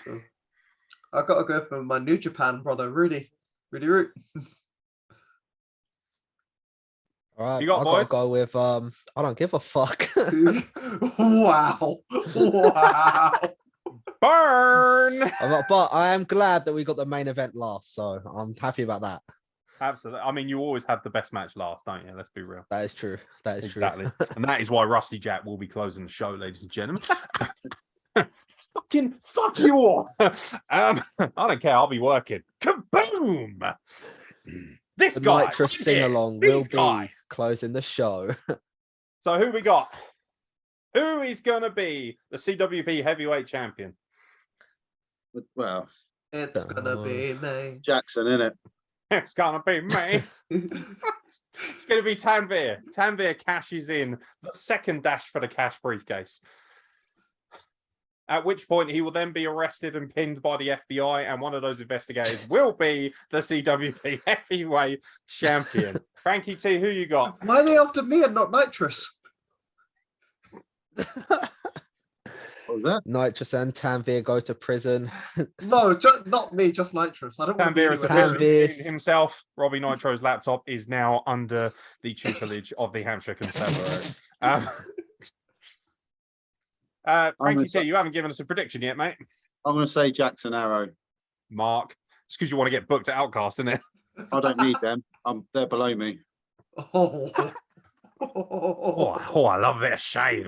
I gotta go for my New Japan brother, Rudy Root. All right, You got, I boys? gotta go with I don't give a fuck. Wow. Burn! But I am glad that we got the main event last, so I'm happy about that. Absolutely. I mean, you always have the best match last, don't you? Let's be real. That is true. That is Exactly. true. And that is why Rusty Jack will be closing the show, ladies and gentlemen. Fucking fuck you all. I don't care. I'll be working. Kaboom! This The guy. Nitro sing along will be closing the show. So who we got? Who is going to be the CWP Heavyweight Champion? Well, It's gonna be me. Jackson, innit? It's gonna be me. It's gonna be Tanvir. Tanvir cashes in the second dash for the cash briefcase. At which point he will then be arrested and pinned by the FBI, and one of those investigators will be the CWP Heavyweight Champion. Frankie T, who you got? Why are they after me and not Nitrous? What was that? Nitrous and Tanvir go to prison. No, not me, just Nitrous. I don't want to be Tanvir is anywhere near officially him. Tanvir. himself. Robbie Nitro's laptop is now under the tutelage of the Hampshire Constabulary. Frankie T, you haven't given us a prediction yet, mate. I'm going to say Jackson Arrow. Mark, it's because you want to get booked at Outcast, isn't it? I don't need them. They're below me. Oh. I love a bit of shade.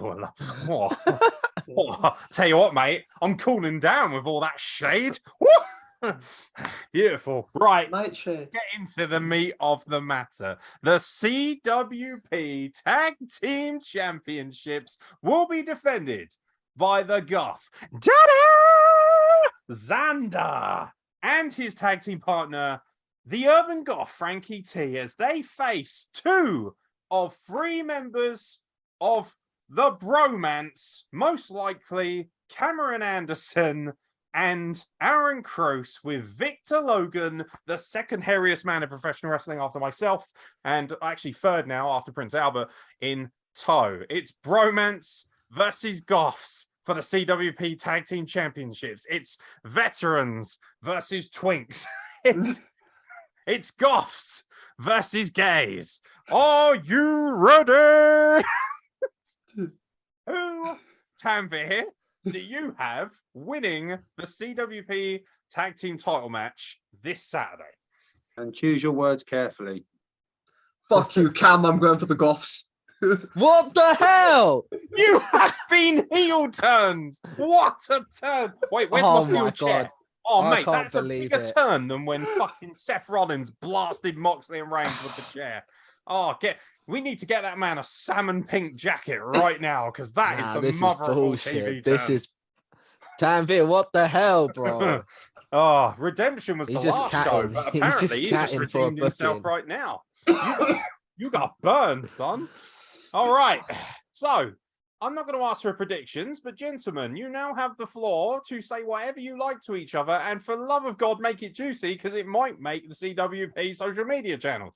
Tell you what, mate, I'm cooling down with all that shade. Beautiful. Right. Nightshade. Get into the meat of the matter. The CWP Tag Team Championships will be defended by the Goth Xander and his tag team partner, the Urban Goth Frankie T, as they face 2 of 3 members of the Bromance, most likely Cameron Anderson and Aaron Kroos, with Victor Logan, the second hairiest man in professional wrestling after myself, and actually third now after Prince Albert, in tow. It's Bromance versus Goths for the CWP Tag Team Championships. It's veterans versus twinks. It's Goths versus gays. Are you ready? Who, Tanvir, do you have winning the CWP Tag Team title match this Saturday? And choose your words carefully. Fuck you, Cam. I'm going for the Goths. What the hell? You have been heel turned. What a turn! Wait, where's my Oh steel my chair? God. Oh, I mate, can't that's a believe bigger it. turn than when fucking Seth Rollins blasted Moxley and Reigns with the chair. Oh, we need to get that man a salmon pink jacket right now because that is the This is mother of all bullshit. TV This turns. is Tanvir. What the hell, bro? Oh, Redemption was He's the just last show, catting. but He's just apparently he's just catting for a redeemed himself booking. right now. You got burned, son. All right. So I'm not going to ask for predictions, but gentlemen, you now have the floor to say whatever you like to each other. And for the love of God, make it juicy because it might make the CWP social media channels.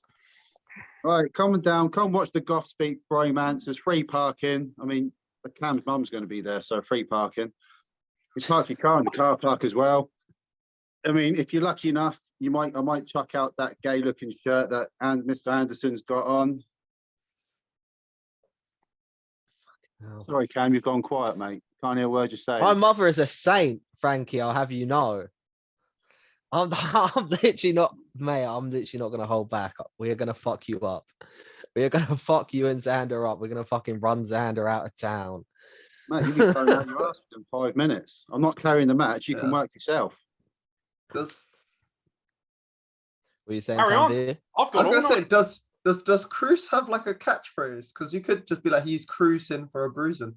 All right, come down. Come watch the Goth Speak bromance. There's free parking. I mean, the Cam's mum's going to be there, so free parking. You park your car in the car park as well. I mean, if you're lucky enough, I might chuck out that gay-looking shirt that Mr. Anderson's got on. Oh. Sorry, Cam, you've gone quiet, mate. Can't hear a word you're saying. My mother is a saint, Frankie. I'll have you know. I'm literally not, mate. I'm literally not gonna hold back. We're gonna fuck you up. We're gonna fuck you and Xander up. We're gonna fucking run Xander out of town. Mate, you'll be thrown out your ass within 5 minutes. I'm not carrying the match. You can work yourself. What are you saying, Carry on. Tanvir? I've got I'm all gonna say, night. does Cruz have like a catchphrase? Because you could just be like, he's cruising for a bruising.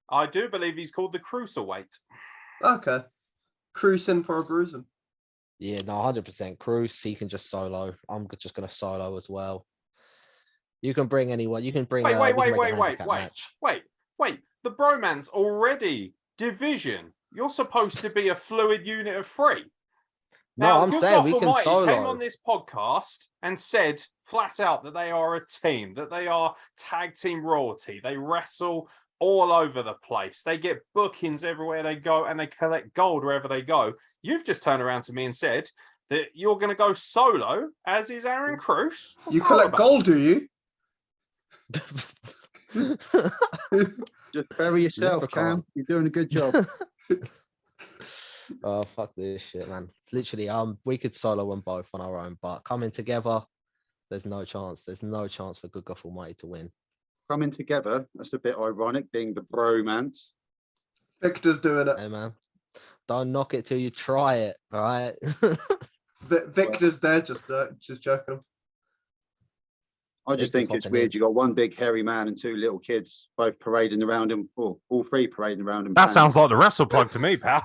I do believe he's called the Cruiserweight. Okay, cruising for a bruising. Yeah, no, 100%. Cruz, he can just solo. I'm just gonna solo as well. You can bring anyone. You can bring. Wait. We can make a handicap match. Wait. The bromance already division. You're supposed to be a fluid unit of 3. No, Now, I'm Good saying God we can Almighty solo. came on this podcast and said flat out that they are a team, that they are tag team royalty. They wrestle all over the place. They get bookings everywhere they go and they collect gold wherever they go. You've just turned around to me and said that you're going to go solo, as is Aeron Cruz. What's You that all collect about? gold, do you? Just bury yourself, Leprechaun. Cam. You're doing a good job. Oh, fuck this shit, man. Literally, we could solo them both on our own, but coming together, there's no chance. There's no chance for Good God Almighty to win. Coming together, that's a bit ironic, being the bromance. Victor's doing it. Hey, man. Don't knock it till you try it, all right? Victor's there, just joking. I just Victor's think it's hopping weird. in. You got one big hairy man and 2 little kids, both parading around him, or all 3 parading around him. That sounds like the wrestle plug to me, pal.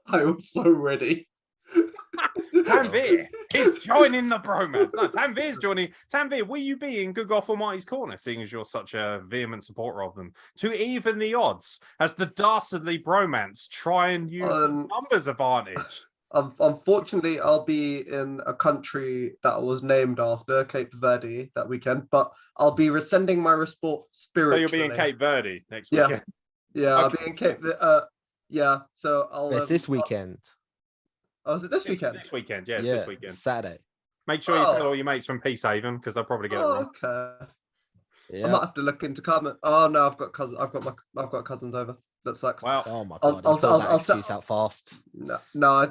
I was so ready. Tanvir is joining the bromance. No, Tanvir's joining. Tanvir, will you be in Good God Almighty's corner, seeing as you're such a vehement supporter of them, to even the odds as the dastardly bromance try and use the numbers advantage? Unfortunately, I'll be in a country that was named after Cape Verde that weekend, but I'll be rescinding my sport So spiritually. you'll be in Cape Verde next Yeah. weekend. Yeah, I'll be in Cape Verde. Yeah, so I'll. It's this weekend. Oh, is it this weekend? This weekend, yes, Yeah, this weekend. Saturday. Make sure you Oh. tell all your mates from Peacehaven because they'll probably get it wrong. Okay. I Yeah. might have to look into comment. Oh no, I've got cousins. I've got cousins over. That sucks. Well, Oh my I'll- god! I'll I'll- that I'll- excuse out fast. No, I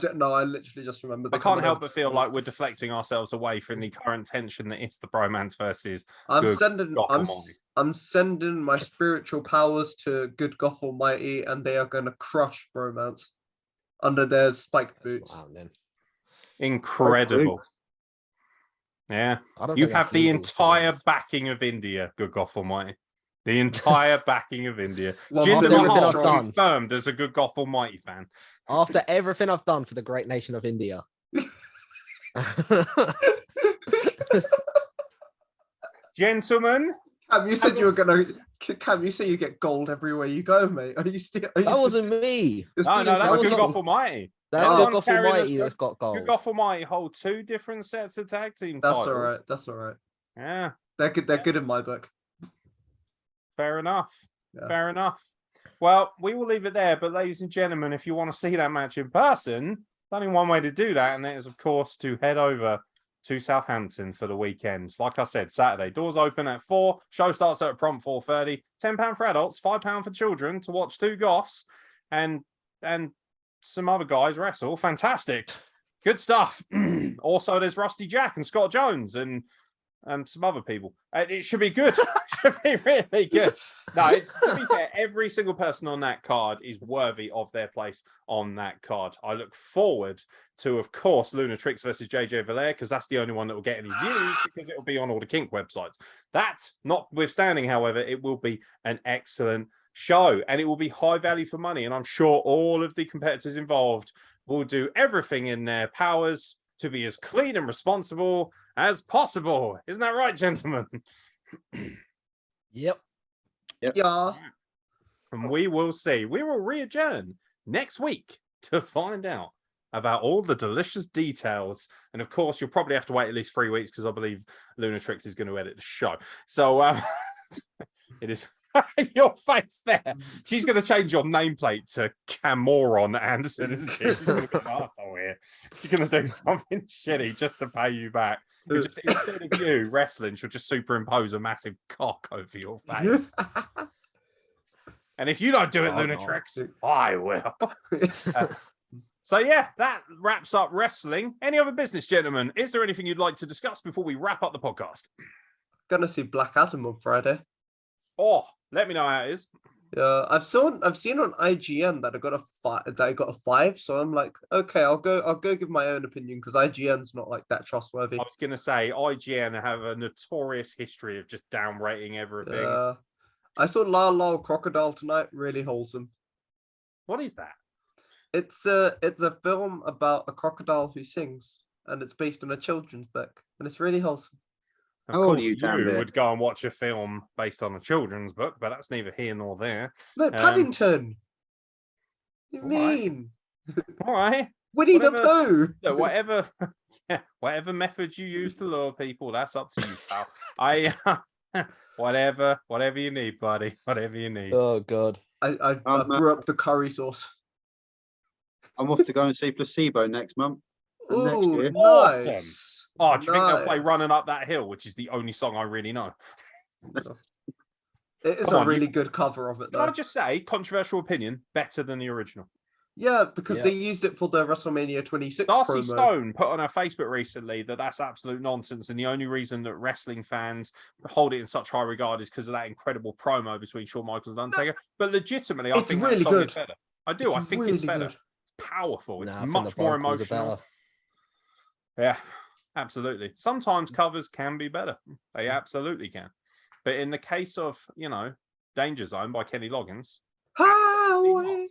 literally just remembered. I can't help but feel like we're deflecting ourselves away from the current tension that is the bromance versus I'm Good sending. God I'm Almighty. I'm sending my spiritual powers to Good God Almighty, and they are going to crush bromance under their spiked That's boots. not happening. Incredible. Yeah. I don't You think that's have the legal, to be entire honest. backing of India, Good God Almighty. The entire backing of India. Well, Jinder after everything Mahal I've done. confirmed as a Good God Almighty fan. After everything I've done for the great nation of India. Gentlemen, Cam, you said you were gonna. Cam, you say you get gold everywhere you go, mate. Are you still? That wasn't me. no, stealing that's from was Good me? not- God Almighty. That's No Good one's God carrying us Almighty good- that's got gold. Good God Almighty hold 2 different sets of tag team That's titles. all right. That's all right. Yeah, They're good. They're good in my book. fair enough. Yeah. Fair enough. Well, we will leave it there. But ladies and gentlemen, if you want to see that match in person, there's only one way to do that, and that is, of course, to head over to Southampton for the weekend. Like I said, Saturday. Doors open at 4. Show starts at prompt 4:30. £10 for adults, £5 for children to watch 2 goths and some other guys wrestle. Fantastic. Good stuff. Also, there's Rusty Jack and Scott Jones and some other people. It should be good. It should be really good. No, to be fair, every single person on that card is worthy of their place on that card. I look forward to, of course, Lunatrix versus JJ Valair, because that's the only one that will get any views, because it will be on all the kink websites. That notwithstanding, however, it will be an excellent show, and it will be high value for money. And I'm sure all of the competitors involved will do everything in their powers to be as clean and responsible as possible. Isn't that right, gentlemen? Yep. Yeah. And we will see. We will re-adjourn next week to find out about all the delicious details. And of course, you'll probably have to wait at least 3 weeks, because I believe Lunatrix is going to edit the show. So it is your face there. She's going to change your nameplate to Cameron Anderson, isn't she? She's going to be an arsehole here. She's going to do something shitty just to pay you back. Just instead of you wrestling, she'll just superimpose a massive cock over your face. And if you don't do it, Lunatrix, I will. So yeah, that wraps up wrestling. Any other business, gentlemen? Is there anything you'd like to discuss before we wrap up the podcast? Gonna see Black Adam on Friday. Oh, let me know how it is. I've seen on IGN that I got a 5, so I'm like, okay, I'll go give my own opinion, because IGN's not like that trustworthy. I was gonna say IGN have a notorious history of just downrating everything. I saw La La Crocodile tonight, really wholesome. What is that? It's a film about a crocodile who sings, and it's based on a children's book, and it's really wholesome. Of How old course, are you, Tanvir? would go and watch a film based on a children's book, but that's neither here nor there. No, Paddington. What do you all right. mean? All right. Winnie the Pooh. Look, whatever method you use to lure people, that's up to you, pal. Whatever you need, buddy. Whatever you need. Oh God. I brew up the curry sauce. I'm off to go and see Placebo next month. And next Ooh, year. nice. Oh, do you think they'll play Nice. Running Up That Hill, which is the only song I really know? It is Come a on, really good cover of it, Can I though. just say, controversial opinion, better than the original. Yeah, because Yeah. they used it for the WrestleMania 26 Darcy promo. Stone put on her Facebook recently that that's absolute nonsense, and the only reason that wrestling fans hold it in such high regard is because of that incredible promo between Shawn Michaels and Undertaker. But legitimately, I It's think really that song good. is better. I do. I think it's really better. good. It's powerful. It's Nah, I think much the more vocals are emotional. better. Yeah, absolutely. Sometimes covers can be better. They absolutely can. But in the case of, Danger Zone by Kenny Loggins, Highway.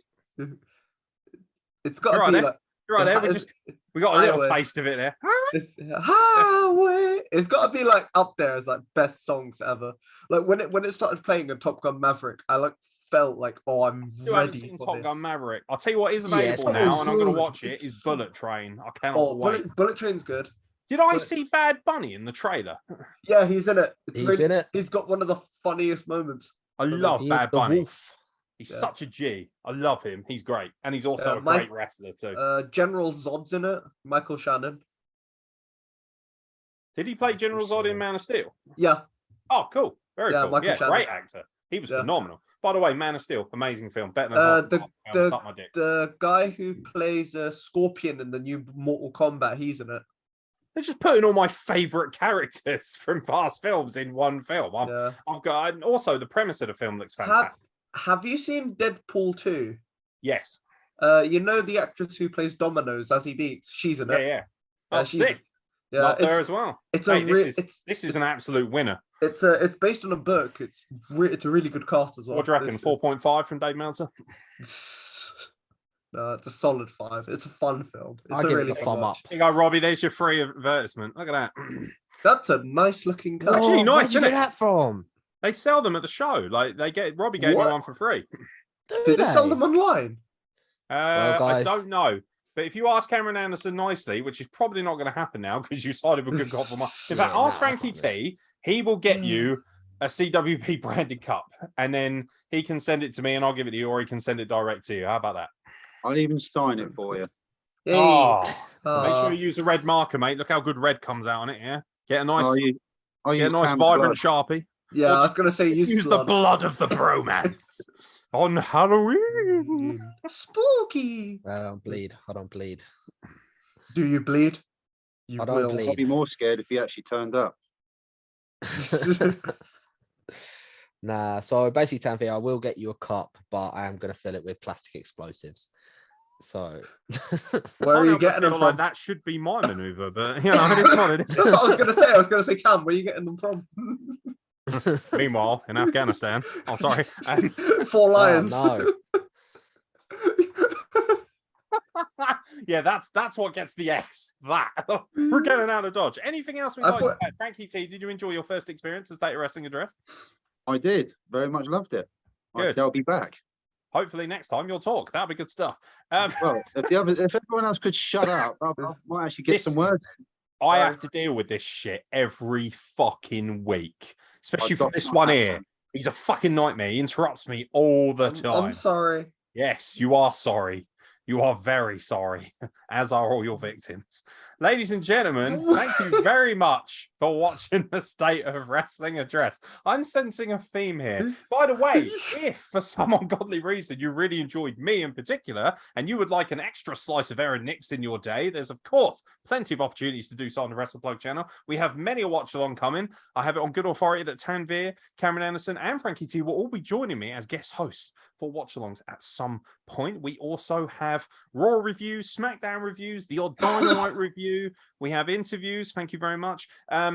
It's got You're to right be there. like you're right there. We got a little Highway. taste of it there. it's Highway. It's got to be like up there as like best songs ever. Like when it started playing in Top Gun Maverick, I like felt like, oh, I'm You haven't ready seen for Top this. Gun Maverick. I'll tell you what is Yeah, it's available now, and I'm going to good. watch it, It's is so- Bullet Train. I cannot Oh, wait. Bullet Train's good. Did I Bullet- see Bad Bunny in the trailer? Yeah, he's in it. It's He's really, in it. He's got one of the funniest moments. I love He is Bad the Bunny. wolf. He's Yeah. such a G. I love him. He's great. And he's also a Mike- great wrestler too. General Zod's in it. Michael Shannon. Did he play General Zod in Man of Steel? Yeah. Oh, cool. Very Yeah, cool. Michael Yeah, Shannon. great actor. He was Yeah. phenomenal. By the way, Man of Steel, amazing film. Better than Suck My Dick. The guy who plays Scorpion in the new Mortal Kombat, he's in it. They're just putting all my favorite characters from past films in one film. Yeah. I've got, and also the premise of the film looks fantastic. Have you seen Deadpool 2? Yes. You know the actress who plays Dominoes as he beats? She's in Yeah, it. yeah. Oh, she's sick. Yeah, Love her as well. it's Hey, a this is an absolute winner. it's based on a book. It's a really good cast as well. What do you reckon? 4.5 from Dave Meltzer? No, it's a solid 5. It's a fun film. It's I'll a give it really the fun thumb watch. up. Here you go, Robbie. There's your free advertisement. Look at that. That's a nice looking car. Actually, Oh, nice, where'd you isn't get it? that from? They sell them at the show. Like Robbie gave me What? one for free. Did they sell them online? I guys. don't know. But if you ask Cameron Anderson nicely, which is probably not going to happen now because you sided with good God for my. In fact, Yeah, ask nah, that's Frankie not me. T. He will get you a CWP branded cup, and then he can send it to me, and I'll give it to you, or he can send it direct to you. How about that? I'll even sign it for you. Hey. Oh, make Ah. sure you use a red marker, mate. Look how good red comes out on it. Yeah, get a nice, I'll get a use nice Cam's vibrant blood. Sharpie. Yeah, Or I was gonna say use the blood. blood of the bromance. on Halloween. Spooky. I don't bleed. I don't bleed. Do you bleed? You I don't will. bleed. I'd be more scared if he actually turned up. Nah, so basically, Tanvir, I will get you a cup, but I am going to fill it with plastic explosives. So, Where are Can't you help but getting them feel like from? that should be my maneuver, but you know, it is what it is. That's what I was going to say. I was going to say, Cam, where are you getting them from? Meanwhile, in Afghanistan, oh sorry, 4 lions. no. yeah, that's what gets the S. That we're getting out of Dodge. Anything else we'd I like thought- to add? Frankie T, did you enjoy your first experience as State of Wrestling Address? I did. Very much loved it. I Good. shall be back. Hopefully next time you'll talk. That'll be good stuff. Well, if everyone else could shut up, I might actually get some Listen. words in. I have to deal with this shit every fucking week, especially I've for got this my one hat here. on. He's a fucking nightmare. He interrupts me all the time. I'm sorry. Yes, you are sorry. You are very sorry, as are all your victims. Ladies and gentlemen, thank you very much for watching the State of Wrestling Address. I'm sensing a theme here. By the way, if for some ungodly reason you really enjoyed me in particular, and you would like an extra slice of Aeron Nix in your day, there's of course plenty of opportunities to do so on the Wrestle Plug channel. We have many a watch along coming. I have it on good authority that Tanvir, Cameron Anderson, and Frankie T will all be joining me as guest hosts for watch alongs at some point. We also have Raw reviews, SmackDown reviews, the odd Dynamite review. We have interviews. Thank you very much.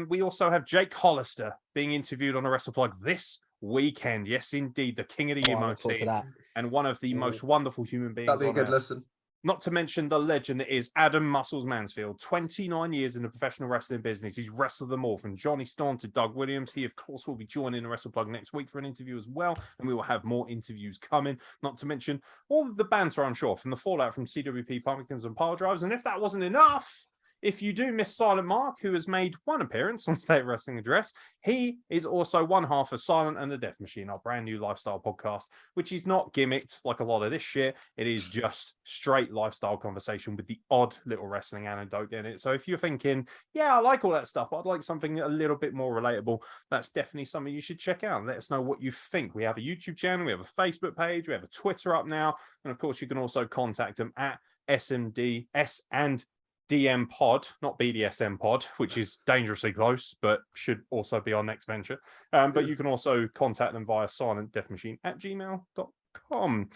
We also have Jake Hollister being interviewed on a Wrestle Plug this weekend. Yes, indeed, the king of the Oh, I look forward to emote that. and one of the most wonderful human beings. That'd be a on good earth. listen. Not to mention the legend that is Adam Muscles Mansfield, 29 years in the professional wrestling business. He's wrestled them all from Johnny Storm to Doug Williams. He, of course, will be joining the Wrestle Plug next week for an interview as well. And we will have more interviews coming. Not to mention all of the banter, I'm sure, from the fallout from CWP Pumpkins and Piledrivers. And if that wasn't enough, if you do miss Silent Mark, who has made one appearance on State Wrestling Address, he is also one half of Silent and the Death Machine, our brand new lifestyle podcast, which is not gimmicked like a lot of this shit. It is just straight lifestyle conversation with the odd little wrestling anecdote in it. So if you're thinking, yeah, I like all that stuff, but I'd like something a little bit more relatable, that's definitely something you should check out. Let us know what you think. We have a YouTube channel, we have a Facebook page, we have a Twitter up now, and of course you can also contact them at SMD S and DM Pod, not BDSM Pod, which is dangerously close, but should also be our next venture. But you can also contact them via silentdeathmachine@gmail.com.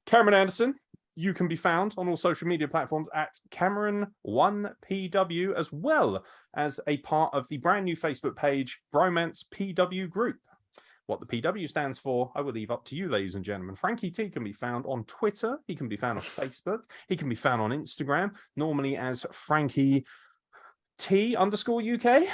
Cameron Anderson, you can be found on all social media platforms at Cameron1PW, as well as a part of the brand new Facebook page, Bromance PW Group. What the PW stands for, I will leave up to you, ladies and gentlemen. Frankie T can be found on Twitter. He can be found on Facebook. He can be found on Instagram, normally as Frankie T_UK.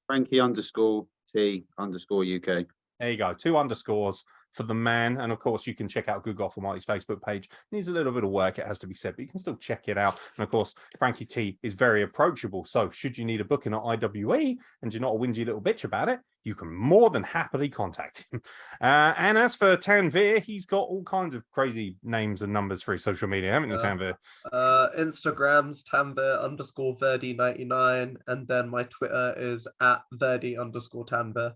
Frankie_T_UK. There you go. 2 underscores for the man. And of course, you can check out Good Golf Almighty's Facebook page. Needs a little bit of work, it has to be said, but you can still check it out. And of course, Frankie T is very approachable. So should you need a booking at IWE and you're not a whingy little bitch about it, you can more than happily contact him. And as for Tanvir, he's got all kinds of crazy names and numbers for his social media, haven't you, Tanvir? Instagram's Tanvir_Verdi99, and then my Twitter is at Verdi_Tanvir.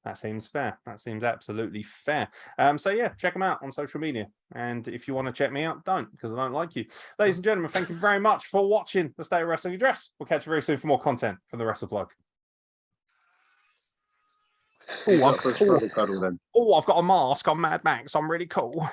That seems fair. That seems absolutely fair. So yeah, check them out on social media. And if you want to check me out, don't, because I don't like you. Ladies and gentlemen, thank you very much for watching the State of Wrestling Address. We'll catch you very soon for more content from the Wrestle Plug. I've got a mask. I'm Mad Max. I'm really cool.